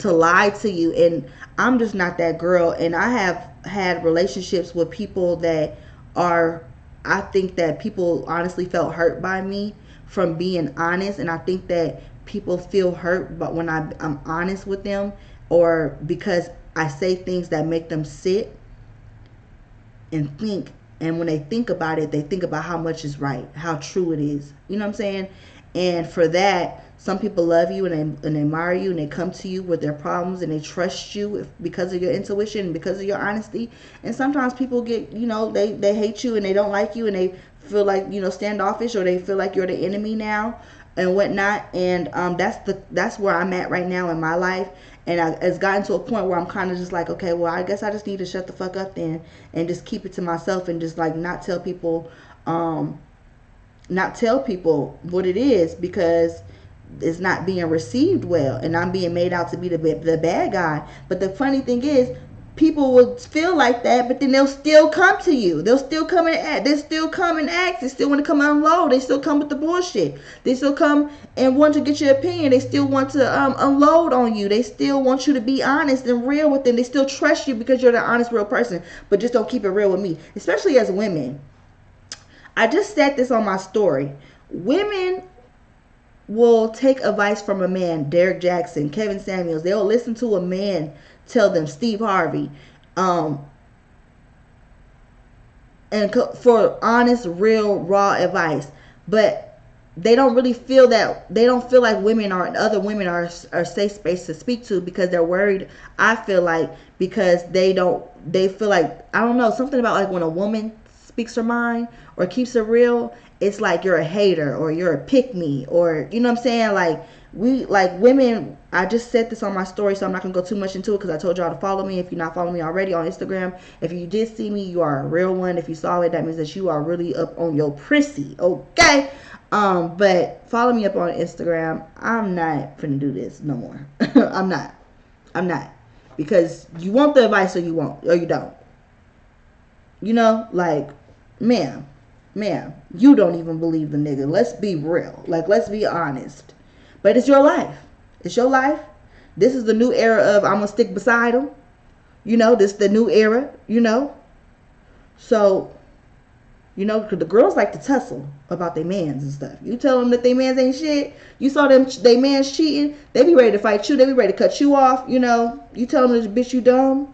lie to you. And I'm just not that girl. And I have had relationships with people that are, I think that people honestly felt hurt by me from being honest. And I think that people feel hurt, but when I'm honest with them, or because I say things that make them sit and think. And when they think about it, they think about how much is right, how true it is. You know what I'm saying? And for that, some people love you and they admire you and they come to you with their problems and they trust you because of your intuition and because of your honesty. And sometimes people get, they hate you and they don't like you and they feel like, standoffish, or they feel like you're the enemy now and whatnot. And that's where I'm at right now in my life. And it's gotten to a point where I'm kind of just like, okay, well, I guess I just need to shut the fuck up then and just keep it to myself and just like not tell people what it is, because it's not being received well and I'm being made out to be the bad guy. But the funny thing is, people will feel like that, but then they'll still come to you. They'll still come and ask. They still come and ask. They still want to come and unload. They still come with the bullshit. They still come and want to get your opinion. They still want to unload on you. They still want you to be honest and real with them. They still trust you because you're the honest, real person, but just don't keep it real with me. Especially as women. I just said this on my story. Women will take advice from a man, Derek Jackson, Kevin Samuels. They'll listen to a man tell them, Steve Harvey, and for honest, real, raw advice. But they don't really feel that, they don't feel like women or other women are safe space to speak to, because they're worried, I feel like, because they feel like, I don't know, something about like when a woman speaks her mind or keeps it real, it's like you're a hater or you're a pick me, or you know what I'm saying? Like women, I just said this on my story, so I'm not gonna go too much into it because I told y'all to follow me if you're not following me already on Instagram. If you did see me, you are a real one. If you saw it, that means that you are really up on your prissy, okay? But follow me up on Instagram. I'm not finna do this no more. I'm not, because you want the advice or you won't, or you don't. Like, ma'am, you don't even believe the nigga. Let's be real. Like, let's be honest. But it's your life. It's your life. This is the new era of I'm going to stick beside him. This is the new era, So, because the girls like to tussle about their mans and stuff. You tell them that their mans ain't shit. You saw them, they mans cheating. They be ready to fight you. They be ready to cut you off. You tell them that, bitch, you dumb.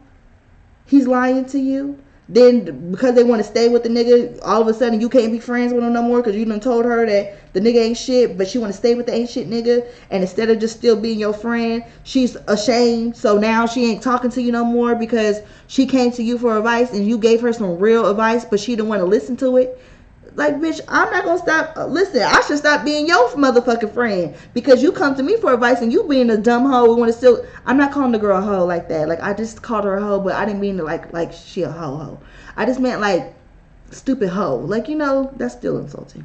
He's lying to you. Then because they want to stay with the nigga, all of a sudden you can't be friends with him no more because you done told her that the nigga ain't shit, but she want to stay with the ain't shit nigga. And instead of just still being your friend, she's ashamed. So now she ain't talking to you no more because she came to you for advice and you gave her some real advice, but she didn't want to listen to it. Like, bitch, I'm not gonna stop. Listen, I should stop being your motherfucking friend because you come to me for advice and you being a dumb hoe. We want to still. I'm not calling the girl a hoe like that. Like, I just called her a hoe, but I didn't mean to like she a hoe. I just meant like stupid hoe. Like, that's still insulting.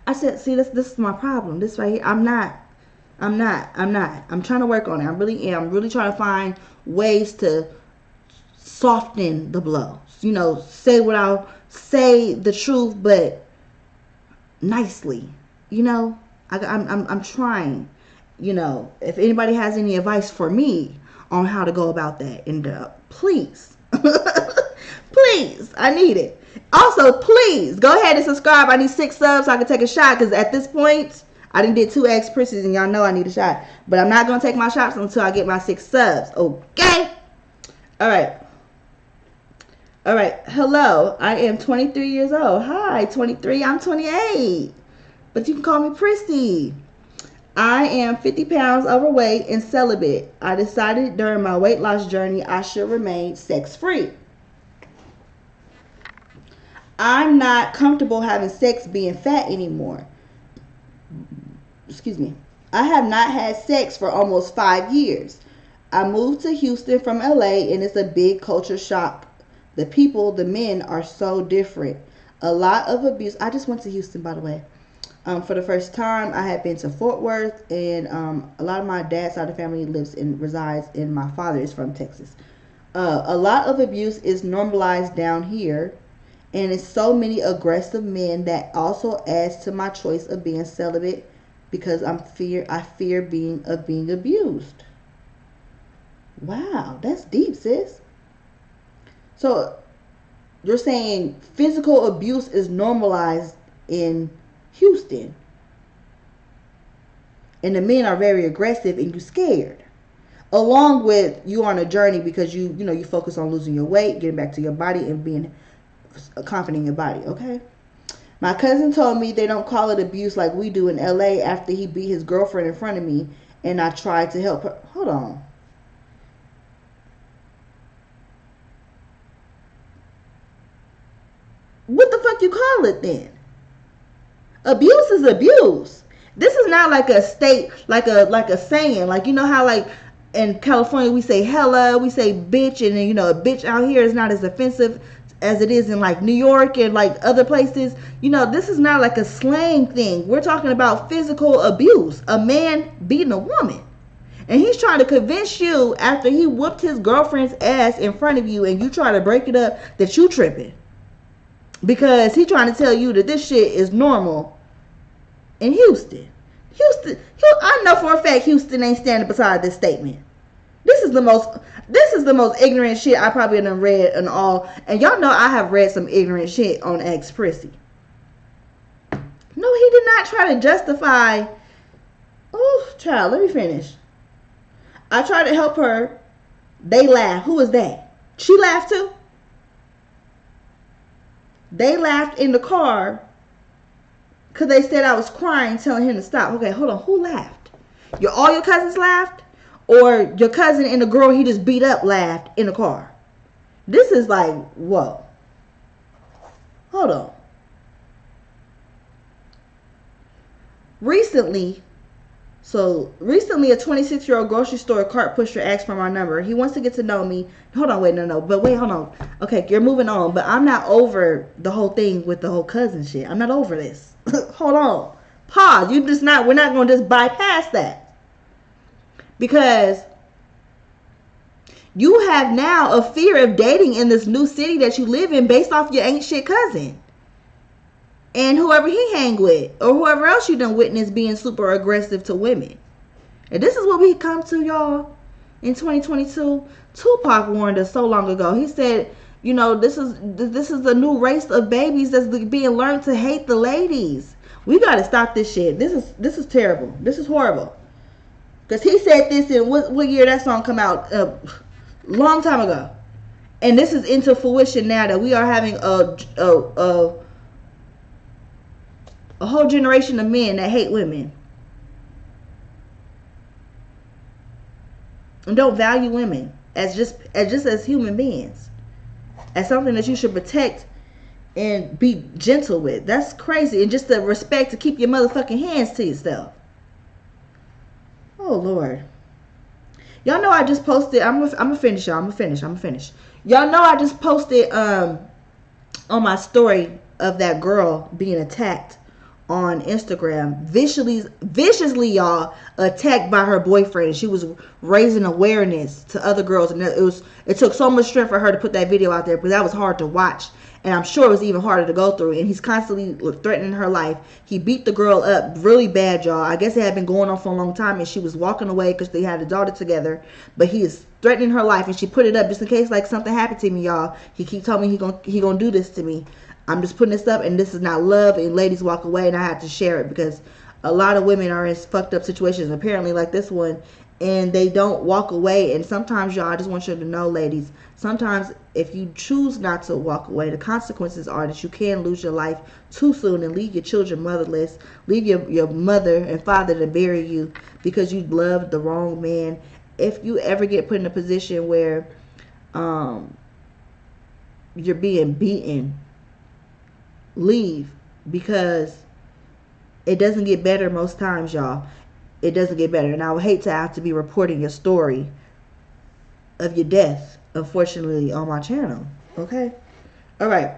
I said, see, this is my problem. This right here. I'm not. I'm trying to work on it. I really am. I'm really trying to find ways to soften the blow. Say the truth, but nicely. I'm trying. If anybody has any advice for me on how to go about that, and please, please, I need it. Also, please go ahead and subscribe. I need 6 subs so I can take a shot, because at this point I done did 2 eggs Prissy, and y'all know I need a shot. But I'm not gonna take my shots until I get my 6 subs. Okay. All right, hello, I am 23 years old. Hi, 23, I'm 28, but you can call me Prissy. I am 50 pounds overweight and celibate. I decided during my weight loss journey I should remain sex-free. I'm not comfortable having sex being fat anymore. Excuse me. I have not had sex for almost 5 years. I moved to Houston from LA and it's a big culture shock. The people, the men are so different. A lot of abuse. I just went to Houston, by the way. For the first time, I had been to Fort Worth, and a lot of my dad's side of the family resides in, my father is from Texas. A lot of abuse is normalized down here, and it's so many aggressive men that also adds to my choice of being celibate because I fear being abused. Wow, that's deep, sis. So you're saying physical abuse is normalized in Houston, and the men are very aggressive, and you scared. Along with you on a journey because you focus on losing your weight, getting back to your body, and being confident in your body. Okay. My cousin told me they don't call it abuse like we do in LA after he beat his girlfriend in front of me, and I tried to help her. Hold on. What the fuck you call it then? Abuse is abuse. This is not like a state, like a saying. Like, you know how like in California we say hella, we say bitch, and then, a bitch out here is not as offensive as it is in like New York and like other places. This is not like a slang thing. We're talking about physical abuse. A man beating a woman. And he's trying to convince you after he whooped his girlfriend's ass in front of you and you try to break it up that you tripping. Because he's trying to tell you that this shit is normal in Houston. I know for a fact Houston ain't standing beside this statement. This is the most ignorant shit I probably done read and all. And y'all know I have read some ignorant shit on X Prissy. No, he did not try to justify. Oh, child, let me finish. I tried to help her. They laughed. Who was that? She laughed too? They laughed in the car because they said I was crying, telling him to stop. Okay, hold on. Who laughed? All your cousins laughed? Or your cousin and the girl he just beat up laughed in the car? This is like, whoa. Hold on. Recently, a 26-year-old grocery store cart pusher asked for my number. He wants to get to know me. Hold on, hold on. Okay, you're moving on, but I'm not over the whole thing with the whole cousin shit. I'm not over this. Hold on. Pause. We're not going to just bypass that. Because you have now a fear of dating in this new city that you live in based off your ain't shit cousin. And whoever he hang with. Or whoever else you done witnessed being super aggressive to women. And this is what we come to, y'all, in 2022. Tupac warned us so long ago. He said, this is a new race of babies that's being learned to hate the ladies. We got to stop this shit. This is terrible. This is horrible. Because he said this in what year that song come out? Long time ago. And this is into fruition now that we are having a whole generation of men that hate women. And don't value women as just human beings. As something that you should protect and be gentle with. That's crazy. And just the respect to keep your motherfucking hands to yourself. Oh, Lord. Y'all know I just posted. I'm gonna finish, y'all. I'm gonna finish. Y'all know I just posted on my story of that girl being attacked on Instagram. Viciously, y'all, attacked by her boyfriend. She was raising awareness to other girls. And it took so much strength for her to put that video out there. Because that was hard to watch. And I'm sure it was even harder to go through. And he's constantly threatening her life. He beat the girl up really bad, y'all. I guess it had been going on for a long time. And she was walking away because they had a daughter together. But he is threatening her life. And she put it up just in case like something happened to me, y'all. He keep telling me he gonna do this to me. I'm just putting this up. And this is not love. And ladies walk away. And I had to share it. Because a lot of women are in fucked up situations. Apparently like this one. And they don't walk away. And sometimes, y'all, I just want you to know, ladies, sometimes if you choose not to walk away, the consequences are that you can lose your life too soon and leave your children motherless, leave your mother and father to bury you because you loved the wrong man. If you ever get put in a position where you're being beaten, leave, because it doesn't get better most times, y'all. It doesn't get better. And I would hate to have to be reporting your story of your death, unfortunately, on my channel. Okay? All right.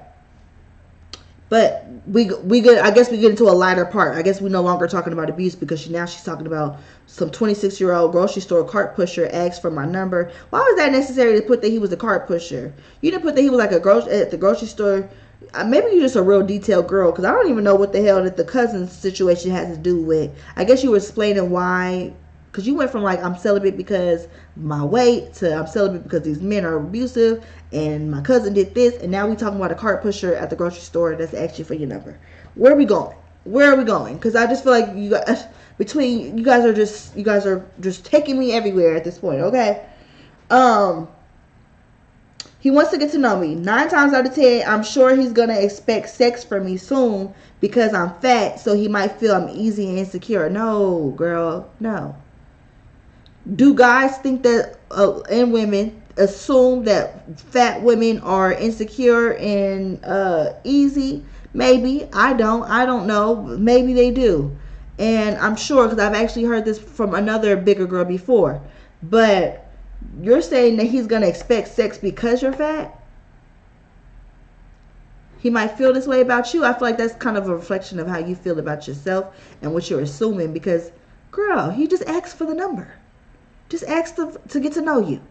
But we good. I guess we get into a lighter part. I guess we no longer talking about abuse because she's talking about some 26-year-old grocery store cart pusher asked for my number. Why was that necessary to put that he was a cart pusher? You didn't put that he was like at the grocery store. Maybe you're just a real detailed girl, because I don't even know what the hell that the cousin situation has to do with. I guess you were explaining why, because you went from like, I'm celibate because my weight, to I'm celibate because these men are abusive and my cousin did this, and now we talking about a cart pusher at the grocery store that's actually for your number. Where are we going? Because I just feel like you guys, you guys are just taking me everywhere at this point. Okay. He wants to get to know me. 9 times out of 10, I'm sure he's going to expect sex from me soon because I'm fat, so he might feel I'm easy and insecure. No, girl, no. Do guys think that, and women, assume that fat women are insecure and easy? Maybe. I don't know. Maybe they do. And I'm sure, because I've actually heard this from another bigger girl before. But you're saying that he's going to expect sex because you're fat? He might feel this way about you. I feel like that's kind of a reflection of how you feel about yourself and what you're assuming. Because, girl, he just asked for the number. Just asked to get to know you.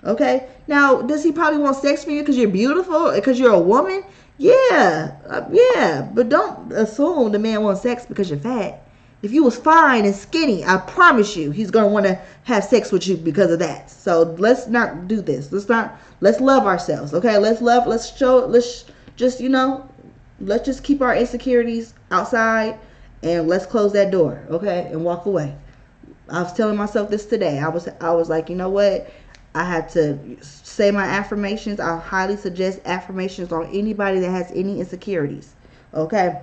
Okay? Now, does he probably want sex from you because you're beautiful? Because you're a woman? Yeah. Yeah. But don't assume the man wants sex because you're fat. If you was fine and skinny, I promise you, he's going to want to have sex with you because of that. So let's not do this. Let's love ourselves. Okay. Let's just keep our insecurities outside and let's close that door. Okay. And walk away. I was telling myself this today. I was like, you know what? I had to say my affirmations. I highly suggest affirmations on anybody that has any insecurities. Okay.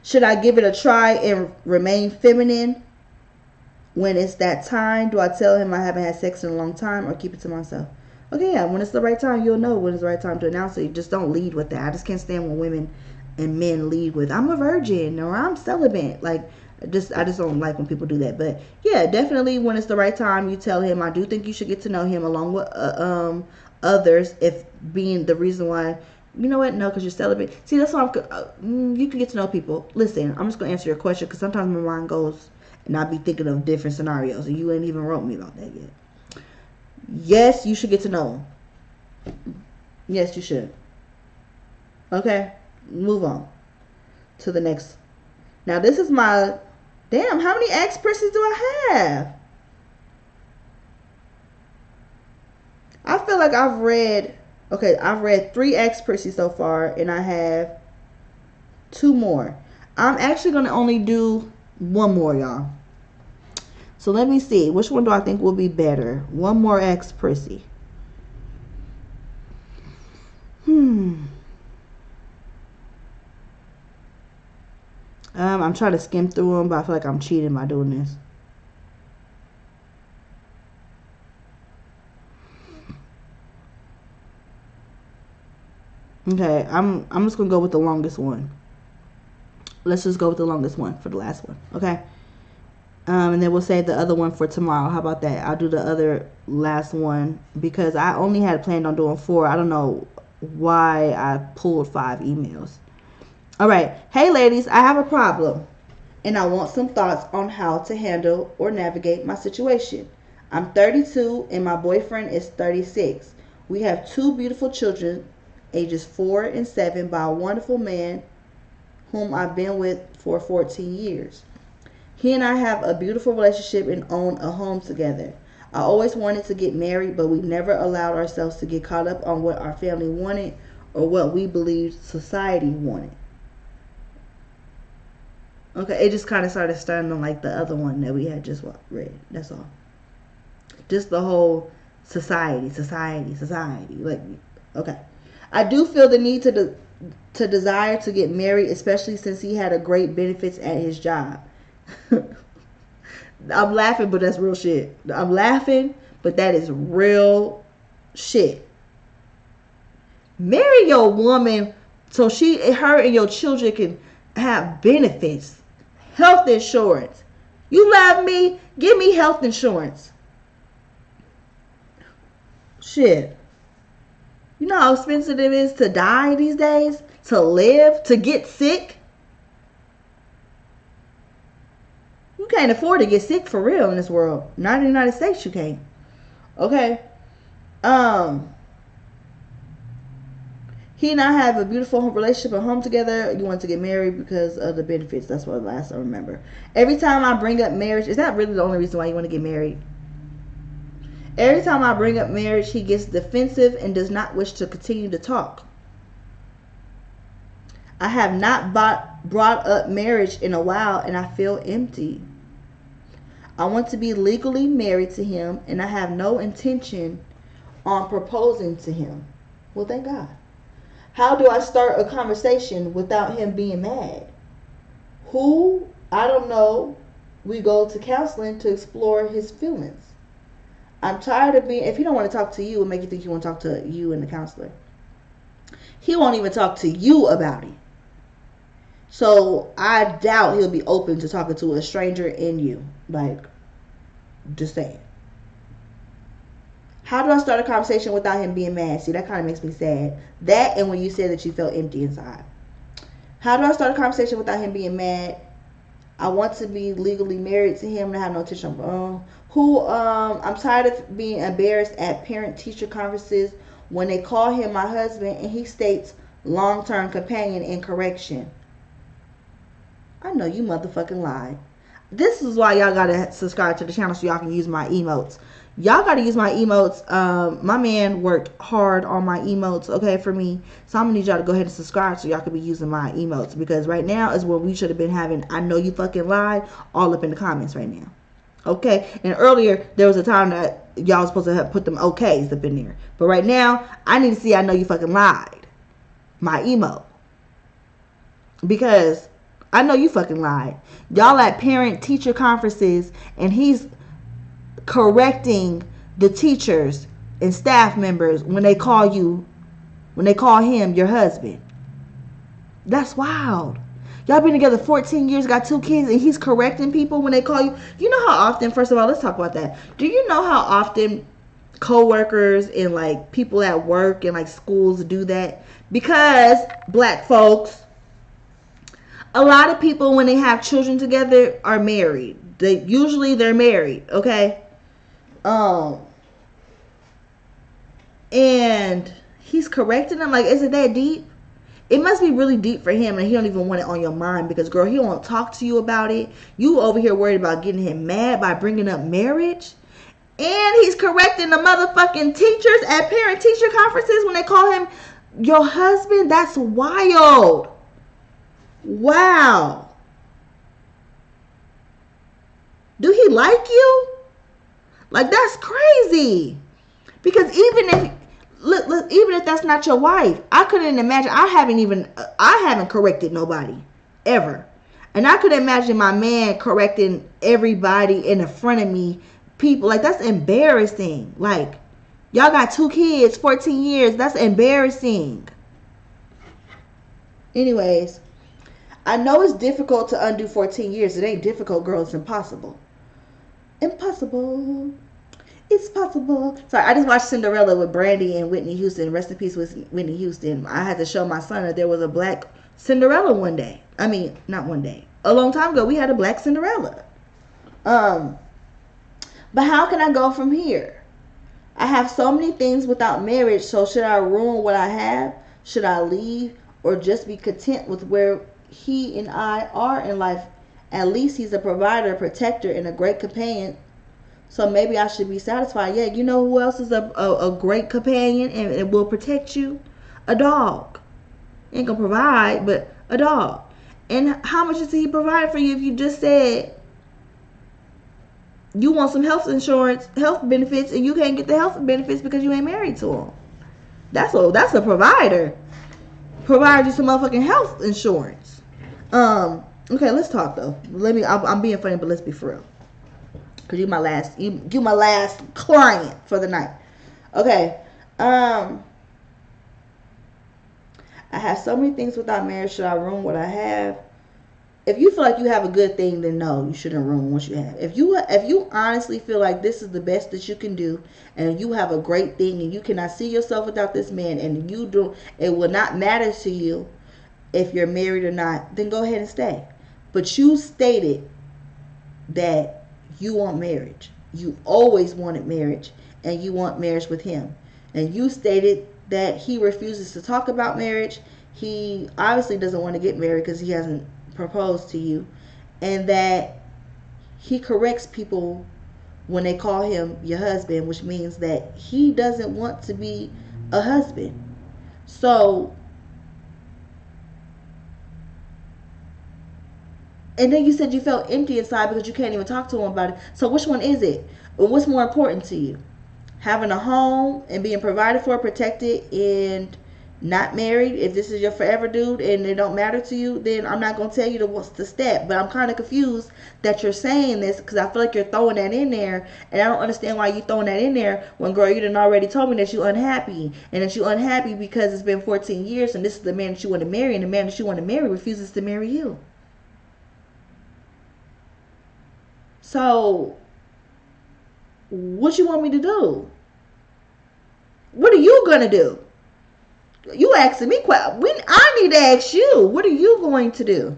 Should I give it a try and remain feminine when it's that time? Do I tell him I haven't had sex in a long time or keep it to myself? Okay, yeah, when it's the right time, you'll know when it's the right time to announce it. You just don't lead with that. I just can't stand when women and men lead with, I'm a virgin or I'm celibate. Like, I just don't like when people do that. But yeah, definitely when it's the right time, you tell him. I do think you should get to know him along with others, if being the reason why. You know what? No, because you're celibate. See, that's why you can get to know people. Listen, I'm just going to answer your question because sometimes my mind goes and I be thinking of different scenarios and you ain't even wrote me about that yet. Yes, you should get to know him. Yes, you should. Okay, move on to the next. Now, this is my... Damn, how many ex-Prissies do I have? I feel like I've read 3 ex-Prissies so far, and I have 2 more. I'm actually going to only do 1 more, y'all. So let me see. Which one do I think will be better? 1 more ex-Prissy. I'm trying to skim through them, but I feel like I'm cheating by doing this. Okay, I'm just gonna go with the longest one. Let's just go with the longest one for the last one. Okay. And then we'll save the other one for tomorrow. How about that? I'll do the other last one because I only had planned on doing 4. I don't know why I pulled 5 emails. All right. Hey, ladies, I have a problem, and I want some thoughts on how to handle or navigate my situation. I'm 32, and my boyfriend is 36. We have 2 beautiful children, ages 4 and 7, by a wonderful man whom I've been with for 14 years. He and I have a beautiful relationship and own a home together. I always wanted to get married, but we never allowed ourselves to get caught up on what our family wanted or what we believed society wanted. Okay, it just kind of started sounding like the other one that we had just read. That's all. Just the whole society. Like, okay. I do feel the need to desire to get married, especially since he had a great benefits at his job. I'm laughing, but that's real shit. I'm laughing, but that is real shit. Marry your woman so her and your children can have benefits. Health insurance. You love me? Give me health insurance. Shit. You know how expensive it is to die these days? To live? To get sick? You can't afford to get sick for real in this world. Not in the United States, you can't. Okay. He and I have a beautiful relationship at home together. You want to get married because of the benefits. That's what last I remember. Every time I bring up marriage, is that really the only reason why you want to get married? Every time I bring up marriage, he gets defensive and does not wish to continue to talk. I have not brought up marriage in a while and I feel empty. I want to be legally married to him and I have no intention on proposing to him. Well, thank God. How do I start a conversation without him being mad? Who? I don't know. We go to counseling to explore his feelings. I'm tired of being, if he don't want to talk to you, it'll make you think you want to talk to you and the counselor. He won't even talk to you about it. So I doubt he'll be open to talking to a stranger and you. Like, just saying. How do I start a conversation without him being mad? See, that kind of makes me sad. That and when you said that you felt empty inside. How do I start a conversation without him being mad? I want to be legally married to him and I have no intention of I'm tired of being embarrassed at parent-teacher conferences when they call him my husband and he states long-term companion in correction. I know you motherfucking lied. This is why y'all gotta subscribe to the channel so y'all can use my emotes. Y'all gotta use my emotes. My man worked hard on my emotes, okay, for me. So I'm gonna need y'all to go ahead and subscribe so y'all can be using my emotes. Because right now is where we should have been having I know you fucking lied all up in the comments right now. Okay? And earlier there was a time that y'all was supposed to have put them okays up in there. But right now, I need to see I know you fucking lied. My emote. Because I know you fucking lied. Y'all at parent-teacher conferences and he's correcting the teachers and staff members when they call him your husband. That's wild. Y'all been together 14 years, got 2 kids, and he's correcting people when they call you. You know how often, first of all, let's talk about that. Do you know how often co-workers and like people at work and like schools do that? Because black folks, a lot of people when they have children together are married. They're married, okay? And he's correcting them. Like, is it that deep? It must be really deep for him and he don't even want it on your mind because, girl, he won't talk to you about it. You over here worried about getting him mad by bringing up marriage. And he's correcting the motherfucking teachers at parent-teacher conferences when they call him your husband. That's wild. Wow. Do he like you? Like, that's crazy. Because even if that's not your wife, I couldn't imagine. I haven't corrected nobody ever. And I could imagine my man correcting everybody in the front of me. People, like, that's embarrassing. Like, y'all got 2 kids, 14 years. That's embarrassing. Anyways, I know it's difficult to undo 14 years. It ain't difficult, girl. It's impossible. Impossible. It's possible. Sorry, I just watched Cinderella with Brandy and Whitney Houston. Rest in peace with Whitney Houston. I had to show my son that there was a black Cinderella one day. I mean, not one day. A long time ago, we had a black Cinderella. But how can I go from here? I have so many things without marriage, so should I ruin what I have? Should I leave? Or just be content with where he and I are in life? At least he's a provider, protector, and a great companion. So maybe I should be satisfied. Yeah, you know who else is a great companion and will protect you? A dog. Ain't gonna provide, but a dog. And how much is he providing for you if you just said you want some health insurance, health benefits, and you can't get the health benefits because you ain't married to him? That's a provider. Provide you some motherfucking health insurance. Okay, let's talk though. I'm being funny, but let's be for real. Cause you my last client for the night. Okay. I have so many things without marriage. Should I ruin what I have? if you feel like you have a good thing, then no, you shouldn't ruin what you have. If you honestly feel like this is the best that you can do, and you have a great thing, and you cannot see yourself without this man, and you do, it will not matter to you if you're married or not, then go ahead and stay. But you stated that you want marriage. You always wanted marriage, and you want marriage with him. And you stated that he refuses to talk about marriage. He obviously doesn't want to get married because he hasn't proposed to you, and that he corrects people when they call him your husband, which means that he doesn't want to be a husband. So, and then you said you felt empty inside because you can't even talk to him about it. So which one is it? What's more important to you? Having a home and being provided for, protected, and not married? If this is your forever dude and it don't matter to you, then I'm not going to tell you what's the step. But I'm kind of confused that you're saying this, because I feel like you're throwing that in there, and I don't understand why you throwing that in there when, girl, you done already told me that you're unhappy, and that you're unhappy because it's been 14 years and this is the man that you want to marry, and the man that you want to marry refuses to marry you. So what you want me to do? What are you going to do? You asking me questions. I need to ask you, what are you going to do?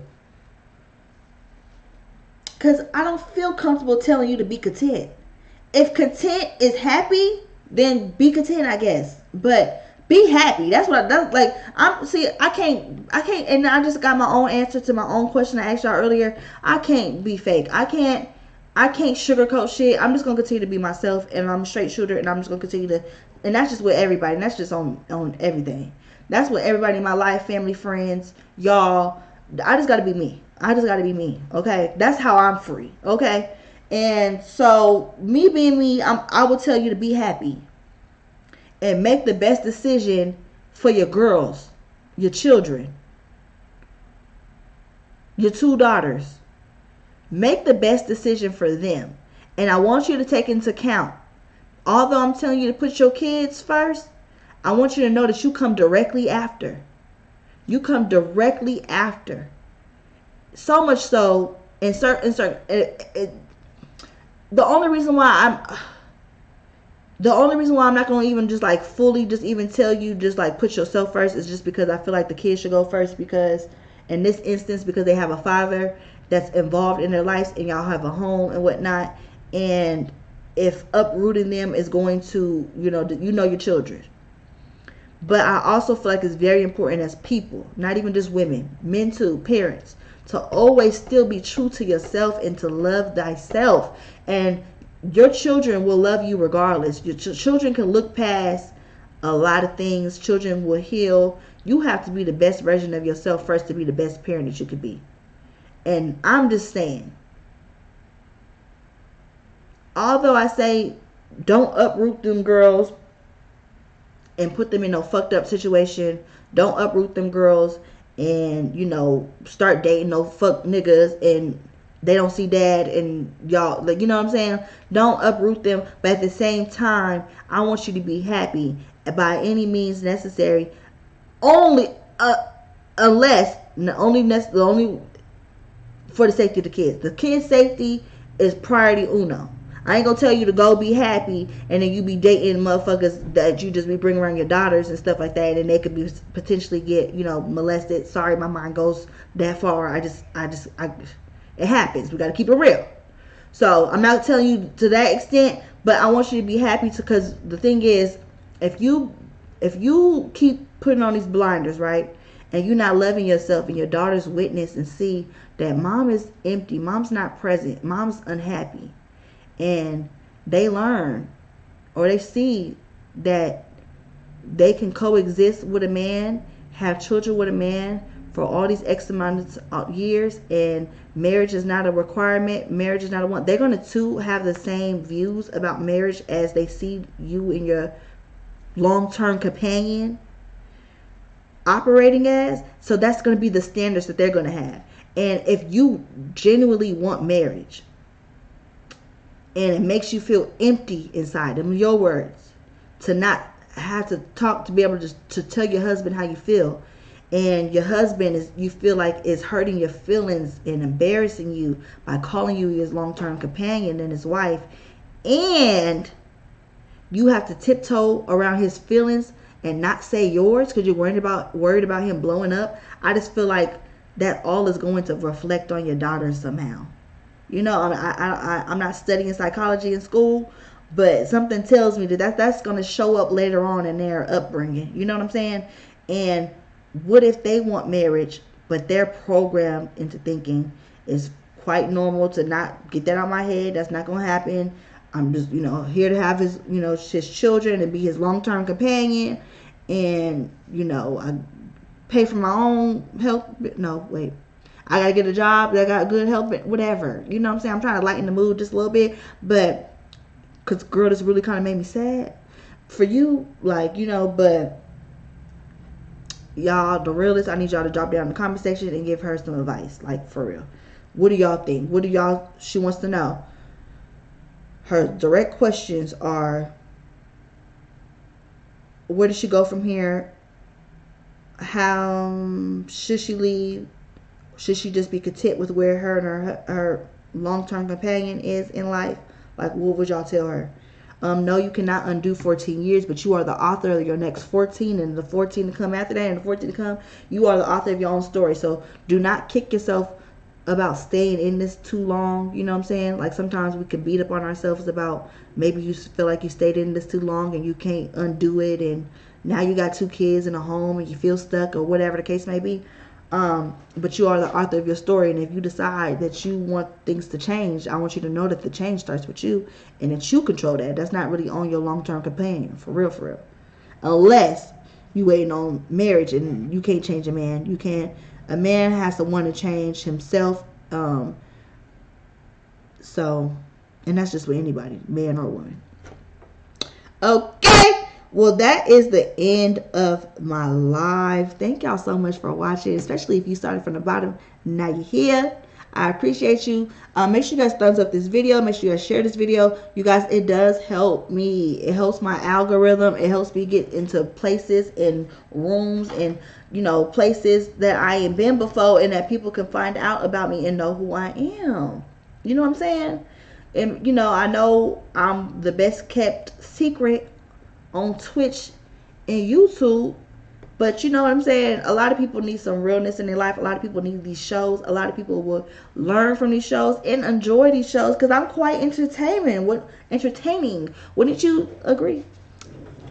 Because I don't feel comfortable telling you to be content. If content is happy, then be content, I guess. But be happy. That's what I can't, and I just got my own answer to my own question I asked y'all earlier. I can't be fake. I can't sugarcoat shit. I'm just going to continue to be myself, and I'm a straight shooter, and I'm just going to continue to, and that's just with everybody, and that's just on everything. That's with everybody in my life, family, friends, y'all. I just got to be me. Okay? That's how I'm free. Okay? And so, me being me, I will tell you to be happy. And make the best decision for your girls, your children, your 2 daughters. Make the best decision for them. And I want you to take into account, although I'm telling you to put your kids first, I want you to know that you come directly after. You come directly after. So much so, in certain the only reason why I'm not going to even just like fully just even tell you just like put yourself first is just because I feel like the kids should go first, because in this instance, because they have a father that's involved in their lives, and y'all have a home and whatnot, and if uprooting them is going to, you know your children. But I also feel like it's very important as people, not even just women, men too, parents, to always still be true to yourself and to love thyself. And your children will love you regardless. Your children can look past a lot of things. Children will heal. You have to be the best version of yourself first to be the best parent that you could be. And I'm just saying, although I say don't uproot them girls and put them in no fucked up situation, don't uproot them girls and, start dating no fuck niggas and they don't see dad and y'all, like, you know what I'm saying? Don't uproot them. But at the same time, I want you to be happy by any means necessary. Only for the safety of the kids. The kids' safety is priority uno. I ain't gonna tell you to go be happy and then you be dating motherfuckers that you just be bringing around your daughters and stuff like that, and they could be potentially get, molested. Sorry, my mind goes that far. It happens. We gotta keep it real. So I'm not telling you to that extent, but I want you to be happy because the thing is, if you keep putting on these blinders, right, and you're not loving yourself, and your daughters witness and see that mom is empty, mom's not present, mom's unhappy, and they learn or they see that they can coexist with a man, have children with a man for all these X amount of years, and marriage is not a requirement, marriage is not a want. They're going to have the same views about marriage as they see you and your long-term companion operating as. So that's going to be the standards that they're going to have. And if you genuinely want marriage and it makes you feel empty inside, in your words, to not have to talk, to be able to tell your husband how you feel, and your husband is, you feel like is hurting your feelings and embarrassing you by calling you his long-term companion and his wife, and you have to tiptoe around his feelings and not say yours because you're worried about him blowing up, I just feel like that all is going to reflect on your daughter somehow. You know, I'm not studying psychology in school, but something tells me that's going to show up later on in their upbringing. You know what I'm saying? And what if they want marriage, but they're programmed into thinking it's quite normal to not get that out of my head. That's not going to happen. I'm just, here to have his, his children and be his long-term companion. And, I pay for my own health. No, wait. I got to get a job that got good health, whatever. You know what I'm saying? I'm trying to lighten the mood just a little bit. But, because, girl, this really kind of made me sad for you. Like, but y'all, the realest, I need y'all to drop down in the comment section and give her some advice. Like, for real. What do y'all think? She wants to know. Her direct questions are, where does she go from here? How should she leave? Should she just be content with where her and her long-term companion is in life? Like, what would y'all tell her? No, you cannot undo 14 years, but you are the author of your next 14, and the 14 to come after that, and the 14 to come. You are the author of your own story. So do not kick yourself about staying in this too long. You know what I'm saying? Like, sometimes we can beat up on ourselves about maybe you feel like you stayed in this too long and you can't undo it, and now you got 2 kids in a home and you feel stuck, or whatever the case may be. But you are the author of your story, and if you decide that you want things to change, I want you to know that the change starts with you, and that you control that. That's not really on your long-term companion, for real. Unless you waiting on marriage, and you can't change a man. You can't. A man has to want to change himself. So, and that's just with anybody, man or woman. Okay. Well, that is the end of my live. Thank y'all so much for watching, especially if you started from the bottom. Now you're here. I appreciate you. Make sure you guys thumbs up this video. Make sure you guys share this video. You guys, it does help me. It helps my algorithm. It helps me get into places and rooms and, places that I ain't been before, and that people can find out about me and know who I am. You know what I'm saying? And, I know I'm the best kept secret on Twitch and YouTube, but you know what I'm saying, a lot of people need some realness in their life. A lot of people need these shows. A lot of people will learn from these shows and enjoy these shows because I'm quite entertaining. Wouldn't you agree?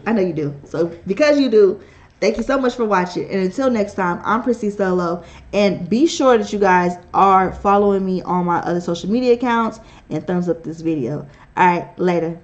I know you do. So because you do, thank you so much for watching, and until next time, I'm Prissy Solo, and be sure that you guys are following me on my other social media accounts and thumbs up this video. All right, later.